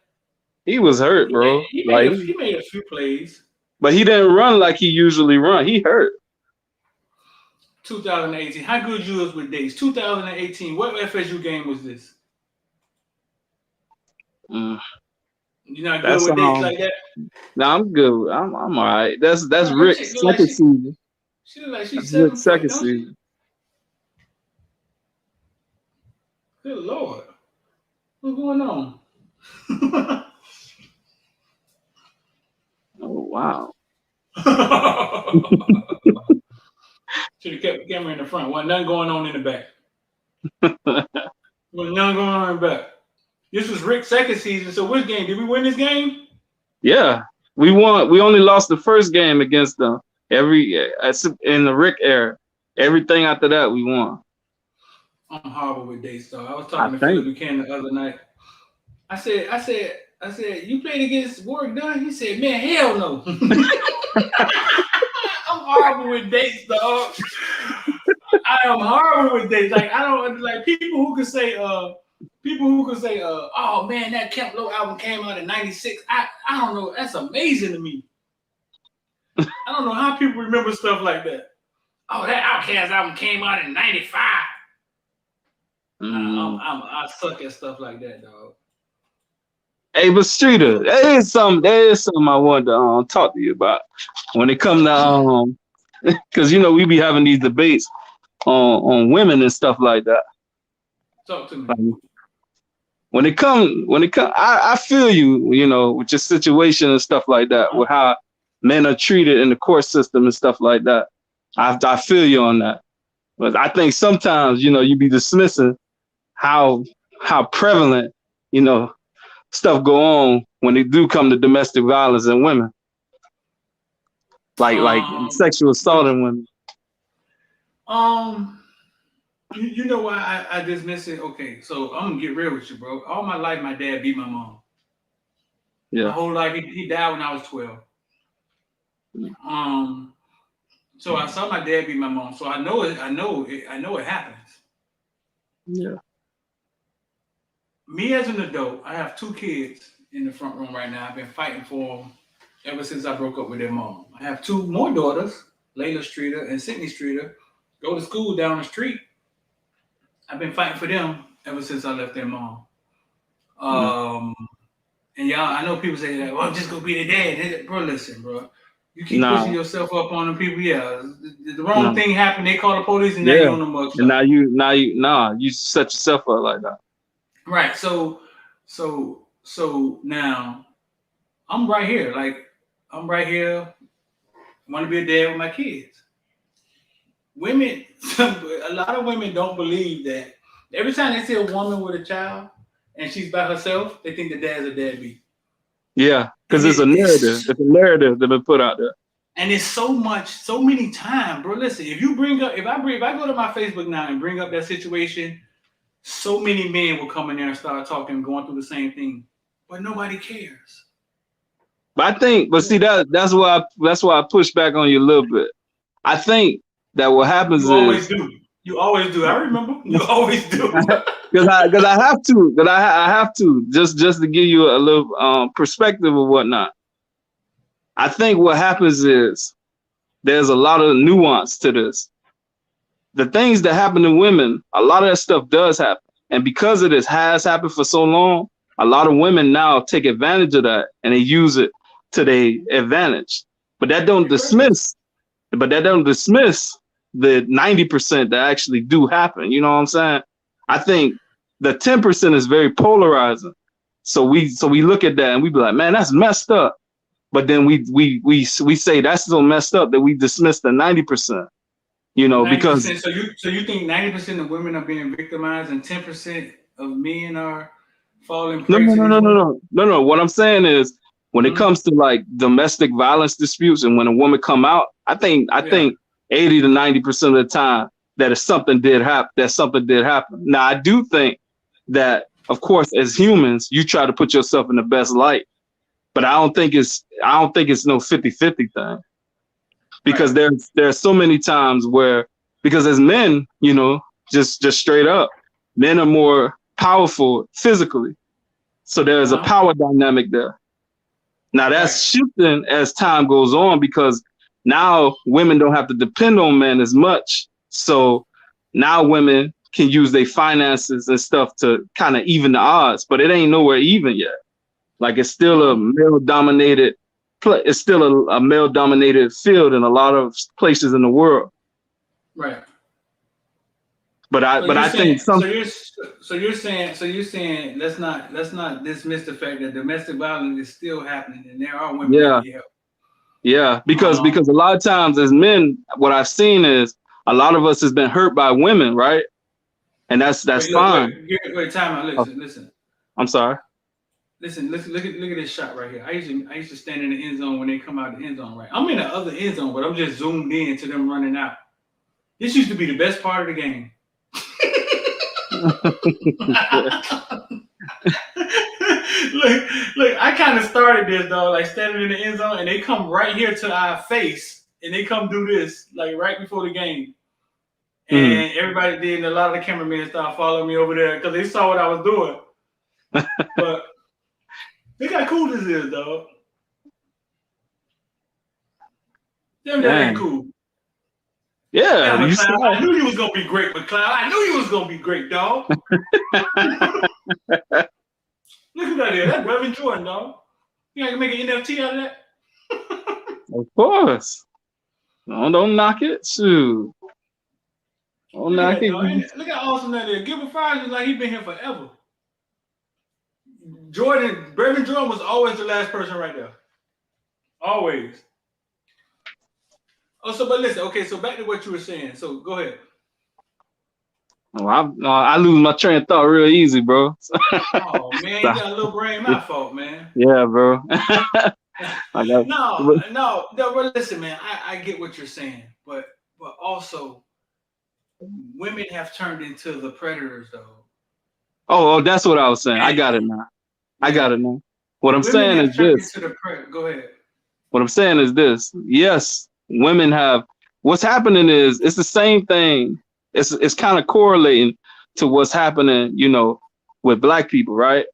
He was hurt, bro. He made a few plays. But he didn't run like he usually run. He hurt. 2018. How good you was with dates? 2018. What FSU game was this? You're not good with dates like that? No, I'm good. I'm all right. That's Rick's second season. She look like she's Rick's second season. Good Lord. What's going on? Oh, wow. Should have kept the camera in the front. Wasn't nothing going on in the back. Wasn't nothing going on in the back. This was Rick's second season. So which game? Did we win this game? Yeah. We won. We only lost the first game against them. In the Rick era. Everything after that, we won. I'm horrible with dates, though. I was talking to Philip Buchanan the other night. I said, you played against Warwick Dunn? He said, man, hell no. I'm horrible with dates, dog. I am horrible with dates. Like, I don't like people who could say, oh man, that Camp Low album came out in '96. I don't know. That's amazing to me. I don't know how people remember stuff like that. Oh, that Outkast album came out in '95. I suck at stuff like that, dog. Hey, but Streeter, there is something I wanted to talk to you about when it comes to because we be having these debates on women and stuff like that. Talk to me. When it comes, I feel you, with your situation and stuff like that, with how men are treated in the court system and stuff like that. I feel you on that, but I think sometimes you be dismissing how prevalent stuff go on when they do come to domestic violence and women, like sexual assault in women. You know why I dismiss it? Okay, so I'm gonna get real with you, bro. All my life, my dad beat my mom. Yeah. My whole life, he died when I was 12. So I saw my dad beat my mom. So I know it happens. Yeah. Me as an adult, I have 2 kids in the front room right now. I've been fighting for them ever since I broke up with their mom. I have 2 more daughters, Layla Streeter and Sydney Streeter, go to school down the street. I've been fighting for them ever since I left their mom. And y'all, I know people say that, well, just go be their dad. Bro, listen, bro. You keep pushing yourself up on the people. Yeah, the wrong thing happened. They call the police, and now you're on the mug. And you set yourself up like that. Right. So now I'm right here. I'm right here. I want to be a dad with my kids. Women, a lot of women don't believe that. Every time they see a woman with a child and she's by herself, they think the dad's a deadbeat. Yeah, because it's a narrative. It's a narrative that's been put out there. And it's so many times, bro. Listen, if I go to my Facebook now and bring up that situation, so many men will come in there and start talking, going through the same thing, but nobody cares. But I think, see that's why I push back on you a little bit. I think that what happens You always do. I remember. You always do. Because I have to. But I have to just to give you a little perspective of whatnot. I think what happens is there's a lot of nuance to this. The things that happen to women, a lot of that stuff does happen. And because it has happened for so long, a lot of women now take advantage of that and they use it to their advantage. But that don't dismiss the 90% that actually do happen. You know what I'm saying? I think the 10% is very polarizing. So we look at that and we be like, man, that's messed up. But then we say that's so messed up that we dismiss the 90%. You know, 90%. because So you think 90% of women are being victimized and 10% of men are falling prey to these women? No. What I'm saying is when it comes to like domestic violence disputes and when a woman come out, I think 80 to 90% of the time that if something did happen. Now I do think that, of course, as humans, you try to put yourself in the best light, but I don't think it's no 50-50 thing, because there are so many times where, because as men, you know, just straight up, men are more powerful physically, so there's a power dynamic there. Now that's shifting as time goes on, because now women don't have to depend on men as much. So now women can use their finances and stuff to kind of even the odds, but it ain't nowhere even yet. Like it's still a male dominated field in a lot of places in the world. Right. But I think some. So you're saying let's not dismiss the fact that domestic violence is still happening and there are women that need help. Yeah, because a lot of times as men, what I've seen is a lot of us has been hurt by women, right? And that's fine. Wait, time out. Listen. I'm sorry. Listen, look at this shot right here. I used to stand in the end zone when they come out of the end zone, right? I'm in the other end zone, but I'm just zoomed in to them running out. This used to be the best part of the game. look, I kind of started this though, like standing in the end zone, and they come right here to our face, and they come do this like right before the game, and everybody did, and a lot of the cameramen started following me over there because they saw what I was doing. But look how cool this is, dog. Damn, that ain't cool. Yeah, I knew you was gonna be great, McLeod. I knew you was gonna be great, dog. Look at that here. That's Reverend Jordan, dog. You think I can make an NFT out of that? Of course. No, don't knock it. Shoot. Don't knock it. Look how awesome that is. Gilbert Fries is like he's been here forever. Reverend Jordan was always the last person right there. Always. Oh, but listen, okay, so back to what you were saying. So go ahead. Oh, I lose my train of thought real easy, bro. Oh man, you got a little brain. My fault, man. Yeah, bro. No, but listen, man. I get what you're saying, but also, women have turned into the predators, though. Oh, that's what I was saying. I got it now. What I'm saying is this. Go ahead. What I'm saying is this. Yes, women have. What's happening is it's the same thing. It's kind of correlating to what's happening, you know, with black people, right?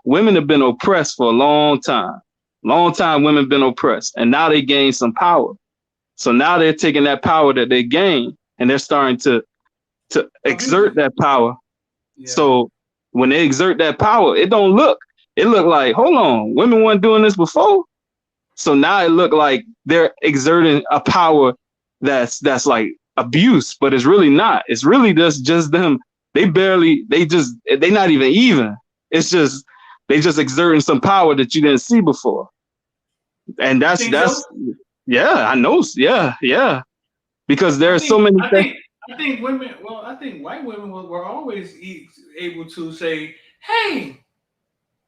Women have been oppressed for a long time. Women have been oppressed, and now they gain some power. So now they're taking that power that they gain, and they're starting to exert that power. Yeah. So when they exert that power, it look like, hold on, women weren't doing this before. So now it look like they're exerting a power that's like abuse, but it's really not. It's really just them. They're not even. It's just they just exerting some power that you didn't see before. And that's yeah, I know. Yeah. Because there are so many things. I think white women were always able to say, hey.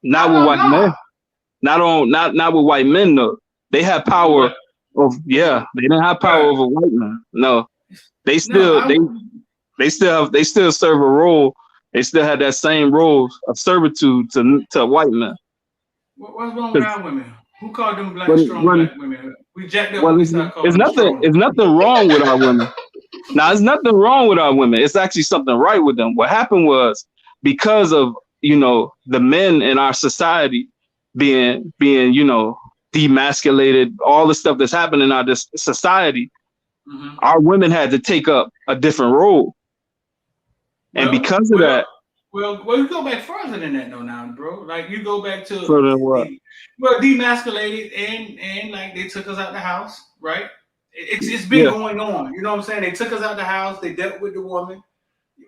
Not with white men. Not with white men though. They have power they didn't have power over white men. No. They still serve a role. They still have that same role of servitude to white men. What's wrong with our women? Who called them black black women? We jacked up. It's nothing wrong with our women. Now, there's nothing wrong with our women. It's actually something right with them. What happened was because of, you know, the men in our society being, you know, demasculated, all the stuff that's happening in our society, our women had to take up a different role. And because of that. Well, you go back further than that, though, now, bro. Like, you go back to. Further than what? Demasculated and like they took us out the house, right? It's been going on. You know what I'm saying? They took us out the house. They dealt with the woman.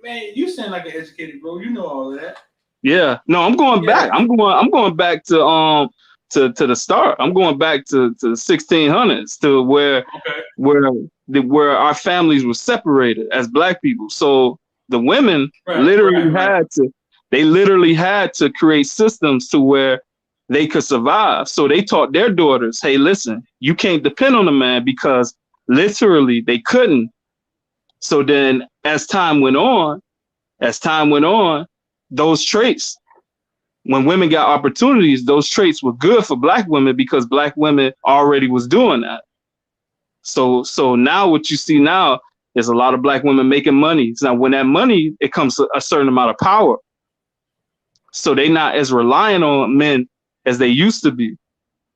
Man, you sound like an educated bro. You know all of that. Yeah. No, I'm going back. Yeah. I'm going back to the start. I'm going back to the 1600s to where our families were separated as black people. So the women literally had to create systems to where they could survive. So they taught their daughters, hey, listen, you can't depend on a man because literally they couldn't. So then as time went on, those traits, when women got opportunities, those traits were good for black women because black women already was doing that. So now what you see now is a lot of black women making money. Now, when that money, it comes a certain amount of power. So they're not as reliant on men as they used to be.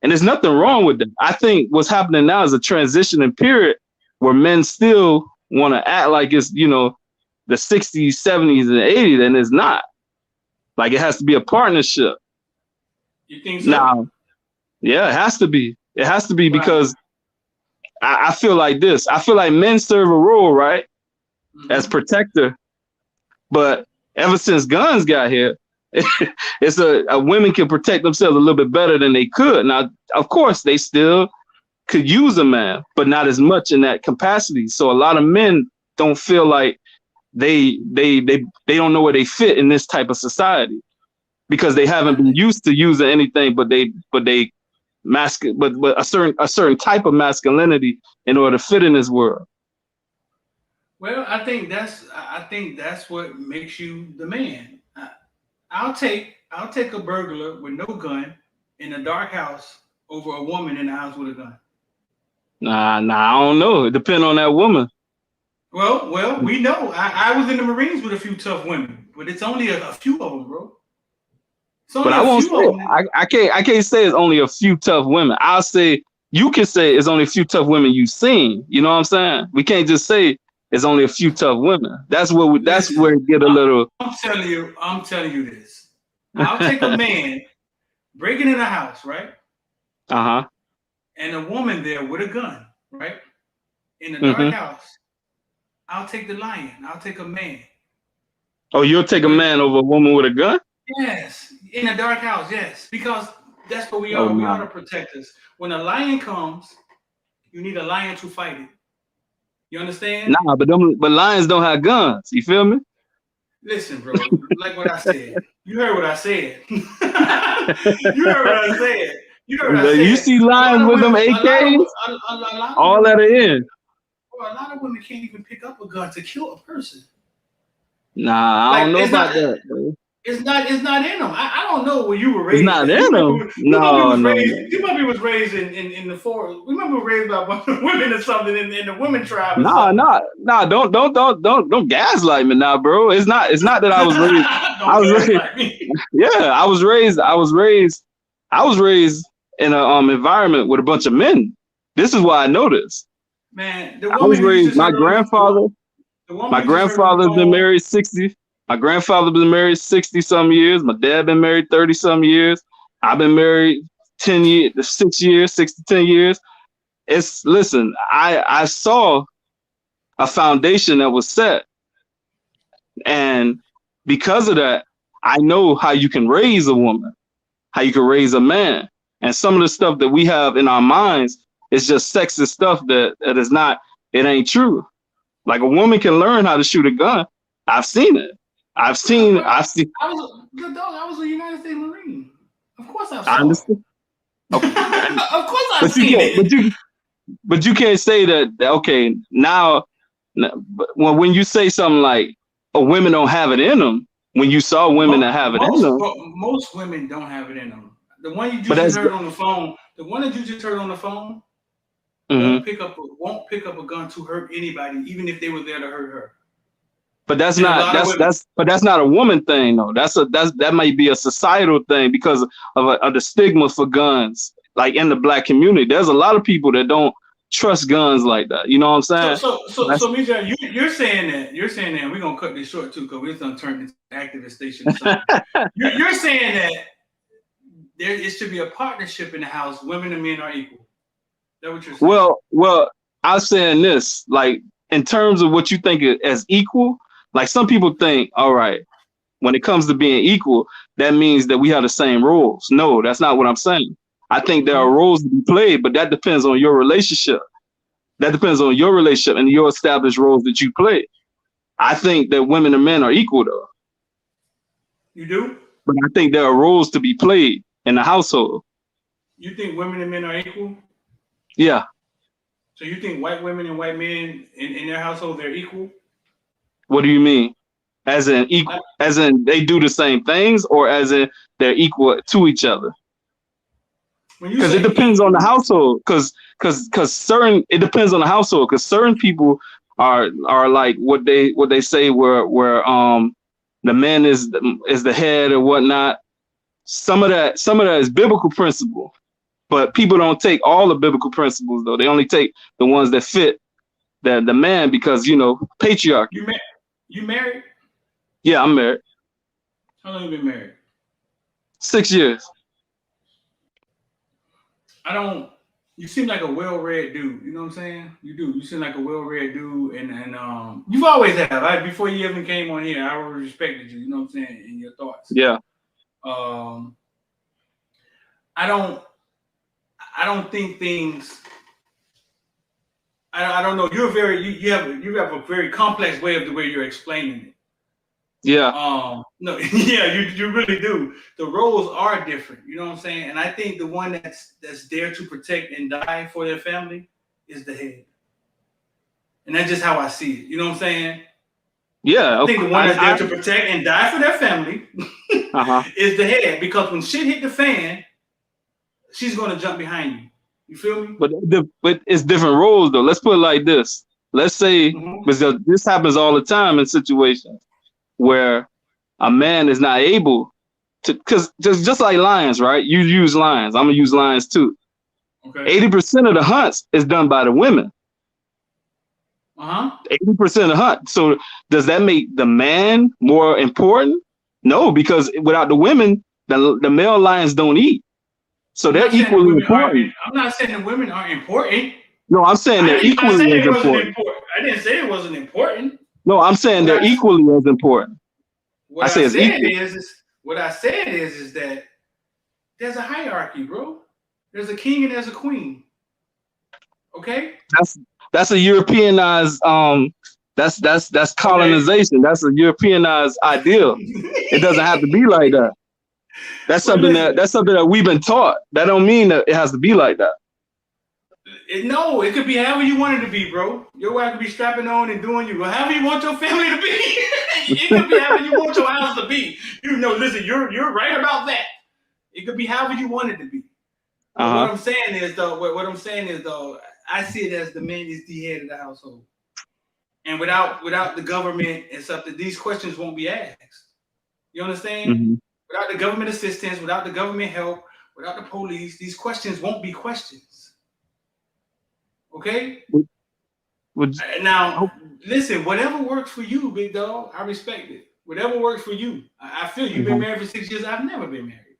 And there's nothing wrong with that. I think what's happening now is a transitioning period where men still want to act like it's, the 60s, 70s, and 80s, and it's not. Like it has to be a partnership. You think so? Now, yeah, it has to be. It has to be because I feel like this. I feel like men serve a role, right? As protector. But ever since guns got here, it's a women can protect themselves a little bit better than they could. Now, of course, they still could use a man, but not as much in that capacity. So a lot of men don't feel like they don't know where they fit in this type of society because they haven't been used to using anything but a certain type of masculinity in order to fit in this world. Well, I think that's what makes you the man. I'll take a burglar with no gun in a dark house over a woman in the house with a gun. Nah, I don't know. It depends on that woman. Well, we know. I was in the Marines with a few tough women, but it's only a few of them, bro. But I won't say I can't say it's only a few tough women. I'll say you can say it's only a few tough women you've seen. You know what I'm saying? We can't just say it's only a few tough women. That's where it get a little. I'm telling you this. I'll take a man breaking in a house, right? And a woman there with a gun, right? In a dark house. I'll take the lion. I'll take a man. Oh, you'll take a man over a woman with a gun? Yes, in a dark house, yes. Because that's what we are. We are the protectors. When a lion comes, you need a lion to fight it. You understand? Nah, but lions don't have guns. You feel me? Listen, bro, like what I said. You heard what I said. You heard what I said. You see lions with them AKs? All at the end. Bro, a lot of women can't even pick up a gun to kill a person. Nah, I don't know about that, bro. It's not in them. I don't know where you were raised. It's not in them. No. You probably was raised in the forest. We might be raised by a bunch of women or something in the women tribe. Nah. Don't gaslight me now, bro. It's not that I was raised. I was raised in an environment with a bunch of men. This is why I know this. Man, I was raised. My grandfather's been married 60. My grandfather been married 60-some years. My dad been married 30-some years. I've been married 10 years, 6 years, 6 to 10 years. Listen, I saw a foundation that was set. And because of that, I know how you can raise a woman, how you can raise a man. And some of the stuff that we have in our minds is just sexist stuff that is not, it ain't true. Like a woman can learn how to shoot a gun. I've seen it. I was a United States Marine. Of course I've seen it. I understand. Okay. Of course I've seen it. But you can't say that, okay, now, when you say something like, oh, women don't have it in them, when you saw women that have it in them. Most women don't have it in them. The one you just heard on the phone, won't pick up a gun to hurt anybody, even if they were there to hurt her. But that's not a woman thing though. That might be a societal thing because of the stigma for guns, like in the black community. There's a lot of people that don't trust guns like that. You know what I'm saying? So Mija, you're saying that we're gonna cut this short too because we're gonna turn into an activist station. You're saying that it should be a partnership in the house. Women and men are equal. Is that what you're saying? Well, I'm saying this, like in terms of what you think as equal. Like some people think, all right, when it comes to being equal, that means that we have the same roles. No, that's not what I'm saying. I think there are roles to be played, but that depends on your relationship. That depends on your relationship and your established roles that you play. I think that women and men are equal though. You do? But I think there are roles to be played in the household. You think women and men are equal? Yeah. So you think white women and white men in their household, they're equal? What do you mean? As in equal, as in they do the same things, or as in they're equal to each other? Because it depends on the household. Because certain, it depends on the household. Because certain people are like what they say where the man is the head or whatnot. Some of that is biblical principle, but people don't take all the biblical principles though. They only take the ones that fit the man, because patriarchy. You married? Yeah, I'm married. How long you been married? 6 years. You seem like a well-read dude. You know what I'm saying? You do. You seem like a well-read dude, and you've always have. Right? Before you even came on here, I always respected you. You know what I'm saying? And your thoughts. Yeah. I don't think things. I don't know. You have a very complex way of the way you're explaining it. Yeah. No, yeah, you really do. The roles are different. You know what I'm saying? And I think the one that's there to protect and die for their family is the head. And that's just how I see it. You know what I'm saying? Yeah. I think the one that's there to protect and die for their family is the head. Because when shit hit the fan, she's going to jump behind you. You feel me? But it's different roles though. Let's put it like this. Let's say, because this happens all the time in situations where a man is not able to, because just like lions, right? You use lions. I'm gonna use lions too. Okay. 80% of the hunts is done by the women. 80% of the hunt. So does that make the man more important? No, because without the women, the male lions don't eat. So they're equally important. I'm not saying the women aren't important. No, I'm saying they're equally as important. I didn't say it wasn't important. No, I'm saying they're equally as important. What I said is that there's a hierarchy, bro. There's a king and there's a queen. Okay? That's a Europeanized that's colonization. That's a Europeanized ideal. It doesn't have to be like that. That's something that we've been taught. That don't mean that it has to be like that. No, it could be however you want it to be, bro. Your wife could be strapping on and doing you however you want your family to be. It could be however you want your house to be. Listen, you're right about that. It could be however you want it to be. What I'm saying is though, I see it as the man is the head of the household. And without the government and stuff, these questions won't be asked. You understand? Mm-hmm. Without the government assistance, without the government help, without the police, these questions won't be questions. Okay? Now, listen, whatever works for you, big dog, I respect it. Whatever works for you. I feel you've been married for 6 years. I've never been married.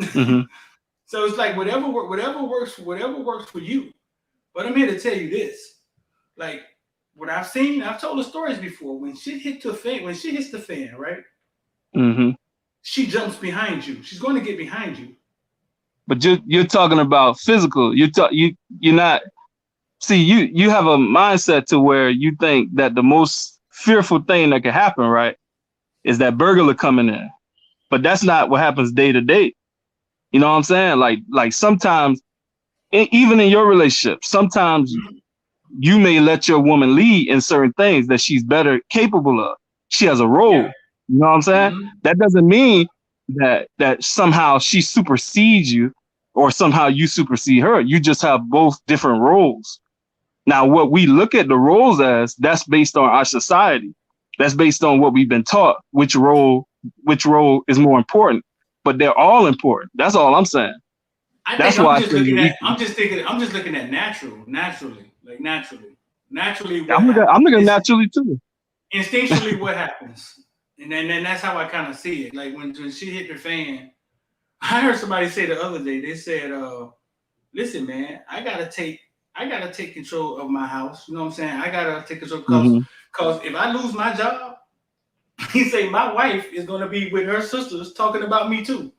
Mm-hmm. So it's like whatever works for you. But I'm here to tell you this. Like what I've seen, I've told the stories before. When shit hits the fan, right? Mm-hmm. She jumps behind you. She's going to get behind you. But you're talking about physical. You're not. See, you have a mindset to where you think that the most fearful thing that could happen, right, is that burglar coming in. But that's not what happens day to day. You know what I'm saying? Like sometimes, even in your relationship, sometimes you may let your woman lead in certain things that she's better capable of. She has a role. Yeah. You know what I'm saying? Mm-hmm. That doesn't mean that somehow she supersedes you or somehow you supersede her. You just have both different roles. Now, what we look at the roles as, that's based on our society. That's based on what we've been taught, which role is more important. But they're all important. That's all I'm saying. I'm just looking at naturally. I'm looking naturally too. Instinctually, what happens? And then that's how I kind of see it. Like when she hit the fan, I heard somebody say the other day, they said, listen, man, I gotta take control of my house. You know what I'm saying? I gotta take control Because if I lose my job, he say my wife is gonna be with her sisters talking about me too.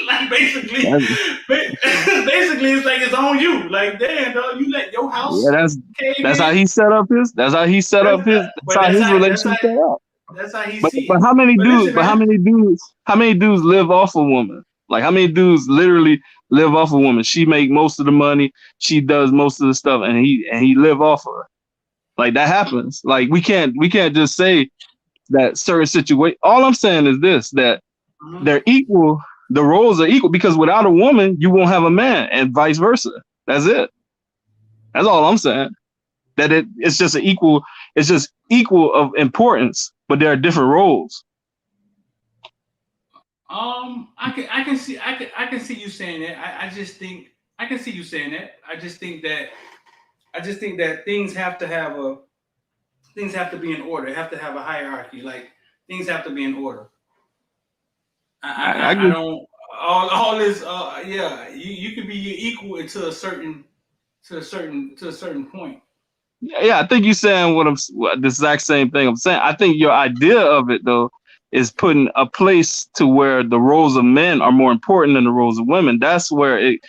Like basically, it's like it's on you. Like damn, dog, you let your house cave that's how in. he set up his. That's how he set up his. That's how his relationship set up. That's how he But see but it. how many But dudes? listen, But man. how many dudes live off a woman? Like how many dudes literally live off a woman? She make most of the money. She does most of the stuff, and he live off of her. Like that happens. Like we can't just say that certain situation. All I'm saying is this: that they're equal. The roles are equal because without a woman, you won't have a man, and vice versa. That's it. That's all I'm saying. That it's just an equal. It's just equal of importance, but there are different roles. I can see you saying that. I just think I can see you saying that. I just think that things have to be in order. Have to have a hierarchy. Like things have to be in order. I don't all this. Yeah, you can be equal to a certain point. Yeah, I think you're saying the exact same thing I'm saying. I think your idea of it though is putting a place to where the roles of men are more important than the roles of women. That's where it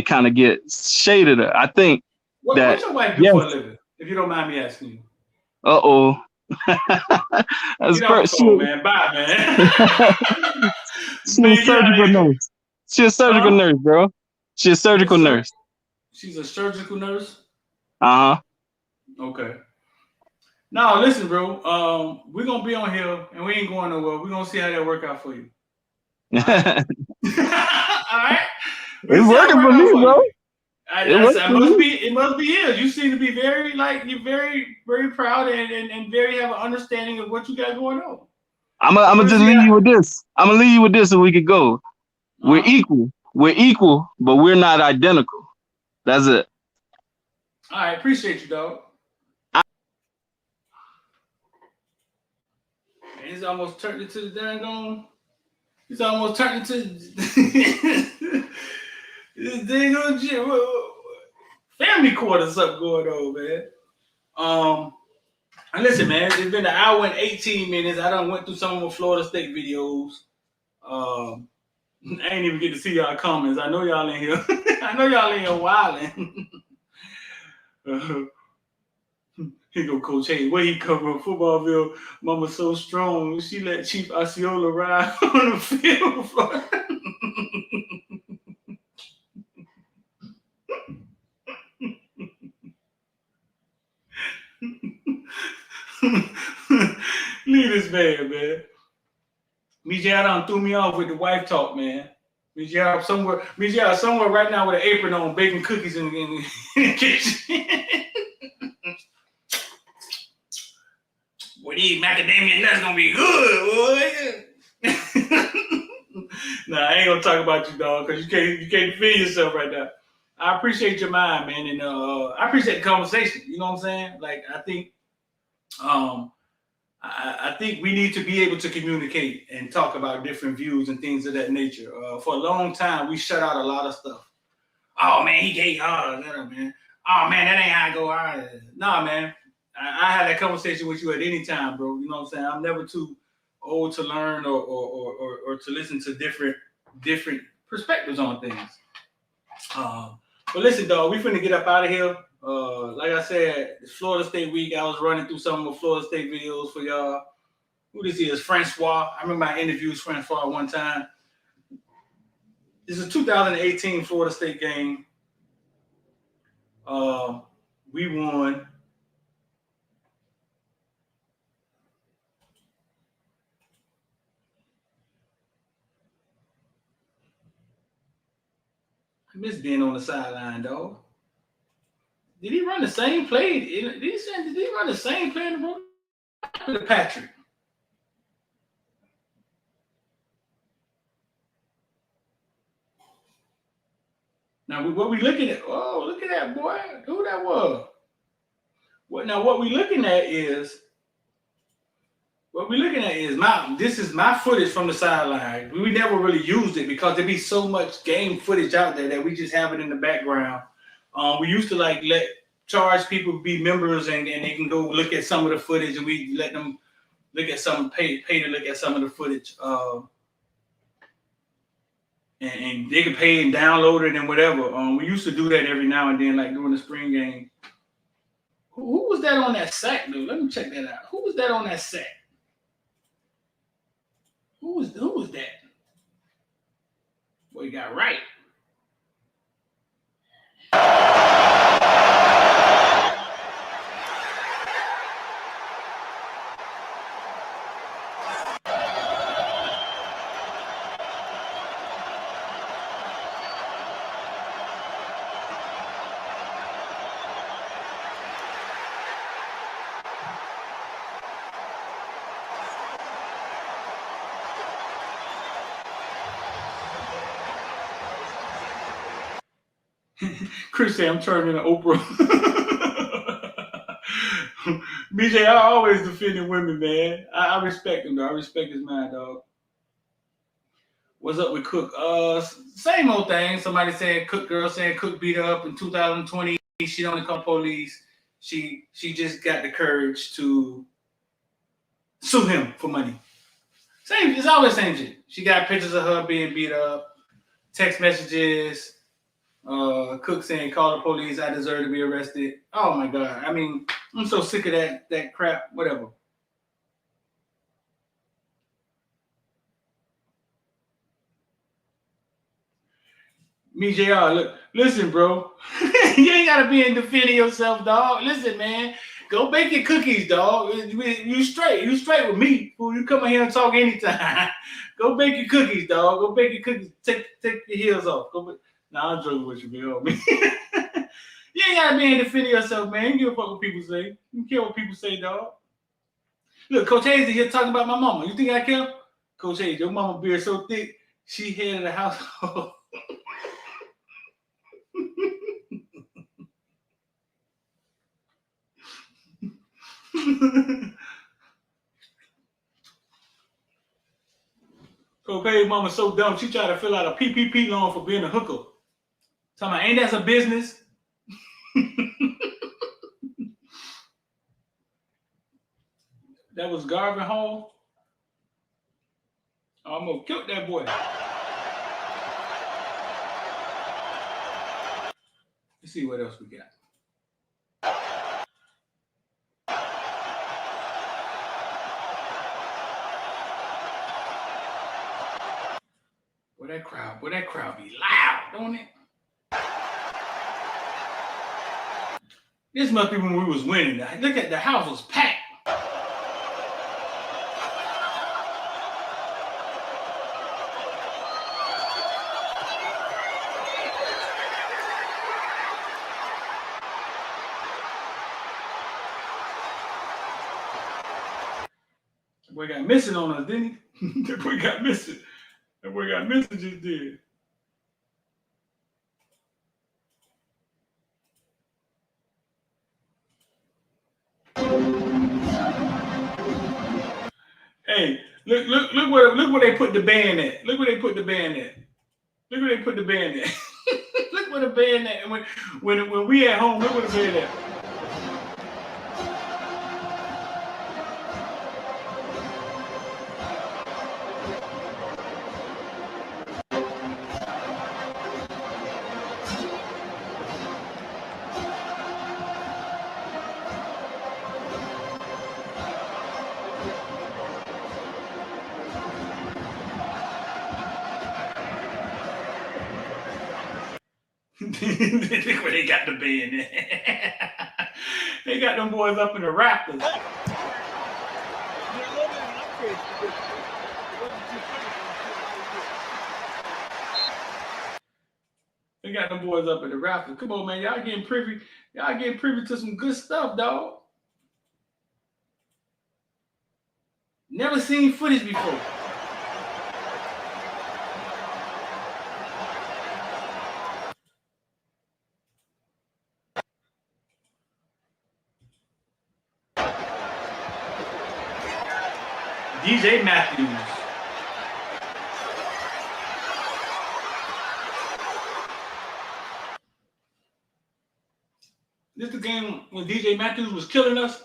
kind of gets shaded. I think What's your wife do for a living? If you don't mind me asking you. That's Get off the phone, man. Bye, man. She's a surgical nurse. She's a surgical nurse, bro. She's a surgical nurse. She's a surgical nurse? Uh-huh. Okay. Now, listen, bro. We're going to be on here, and we ain't going nowhere. We're going to see how that work out for you. All right? All right? It's working for me, bro. It must be it. You seem to be very, you're very, very proud and very have an understanding of what you got going on. I'm gonna just leave you with this. I'm gonna leave you with this so we could go. We're equal. We're equal, but we're not identical. That's it. All right, appreciate you, dog. He's almost turned into the dang on. He's almost turned into this dang on gym. Family court or something going on, man. And listen, man, it's been an hour and 18 minutes. I done went through some of my Florida State videos. I ain't even get to see y'all comments. I know y'all in here. I know y'all in here wilding. Here go Coach Hayes. Where he come from? Footballville. Mama so strong. She let Chief Osceola ride on the field. Leave this man. Mijay done threw me off with the wife talk, man. Mijay somewhere right now with an apron on, baking cookies in the kitchen. Boy, these macadamia nuts gonna be good, boy. Nah, I ain't gonna talk about you, dog, because you can't feel yourself right now. I appreciate your mind, man, and I appreciate the conversation. You know what I'm saying? Like I think we need to be able to communicate and talk about different views and things of that nature. For a long time, we shut out a lot of stuff. Oh man, he gay hard, man. Oh man, that ain't how I go. Nah, man. I had that conversation with you at any time, bro. You know what I'm saying? I'm never too old to learn or to listen to different perspectives on things. But listen, dog, we finna get up out of here. Like I said, it's Florida State week. I was running through some of the Florida State videos for y'all. Who this is? Francois. I remember I interviewed Francois one time. This is a 2018 Florida State game. We won. I miss being on the sideline, dog. Did he run the same play? Did he run the same play in the Patrick? Now, what we looking at? Oh, look at that, boy. Who that was? What we looking at is this is my footage from the sideline. We never really used it because there be so much game footage out there that we just have it in the background. We used to let charge people to be members, and they can go look at some of the footage, and we let them look at pay to look at some of the footage. And they can pay and download it and whatever. We used to do that every now and then, like during the spring game. Who was that on that sack, dude? Let me check that out. Who was that on that sack? Who was that? Boy, he got right. Chris said, I'm turning to Oprah. BJ, I always defending women, man. I respect him, though. I respect his mind, dog. What's up with Cook? Same old thing. Somebody said girl saying Cook beat her up in 2020. She don't call police. She just got the courage to sue him for money. Same, it's always the same shit. She got pictures of her being beat up, text messages. Cook saying, call the police, I deserve to be arrested. Oh my God. I mean, I'm so sick of that crap, whatever. Me, JR, look, listen, bro. You ain't gotta be in defending yourself, dog. Listen, man. Go bake your cookies, dog. You straight with me. Fool. You come in here and talk anytime. Go bake your cookies, dog. Go bake your cookies. Take your heels off. Nah, I'm joking with you, man. You ain't gotta be in defending yourself, man. You give a fuck what people say. You care what people say, dog. Look, Coach Hayes is here talking about my mama. You think I care? Coach Hayes, your mama beard so thick, she head of the household. Coach Hayes' mama so dumb, she tried to fill out a PPP loan for being a hooker. Talking about, ain't that a business? That was Garvin Hall. I'm gonna kill that boy. Let's see what else we got. Boy, that crowd be loud, don't it? This must be when we was winning. Look at the house was packed. That boy got missing on us, didn't he? That boy got missing. That boy got missing just did. Hey, look where they put the band at. Look where they put the band at. Look where they put the band at. Look where the band at. When we at home, look where the band at. Look where they got the band at. They got them boys up in the rafters. They got them boys up in the rafters. Come on, man. Y'all getting privy to some good stuff, dog. Never seen footage before. DJ Matthews. This the game when DJ Matthews was killing us.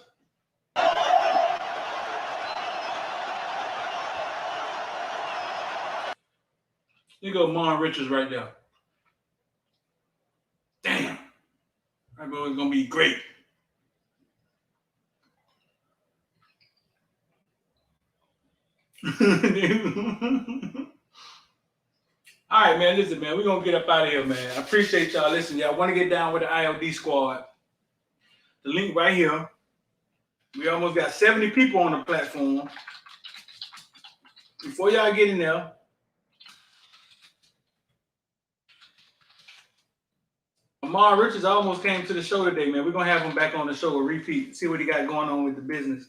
There go Marlon Richards right there. Damn. That boy is gonna be great. All right, man. Listen, man. We're gonna get up out of here, man. I appreciate y'all. Listen, y'all want to get down with the ILD squad. The link right here. We almost got 70 people on the platform. Before y'all get in there, Amar Richards almost came to the show today, man. We're gonna have him back on the show, a repeat, see what he got going on with the business.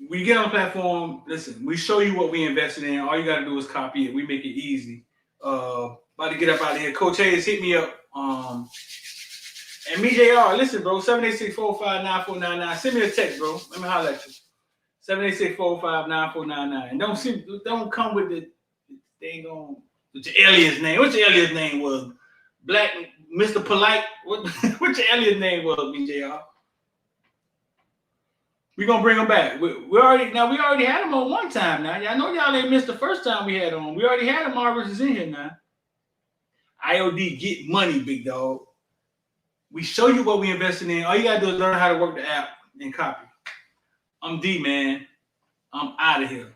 We get on the platform, listen, we show you what we invested in. All you gotta do is copy it. We make it easy. About to get up out of here. Coach Hayes, hit me up. And MeJR, listen, bro, 786-459-9499. Send me a text, bro. Let me holler at you. 786-459-9499. And don't come with the thing on with your alias name. What your alias name was? Black Mr. Polite. What your alias name was, MeJR? We're gonna bring them back. We already had them on one time now. Y'all know y'all ain't missed the first time we had on. We already had them Richards in here now. IOD, get money, big dog. We show you what we invested in. All you gotta do is learn how to work the app and copy. I'm D, man. I'm out of here.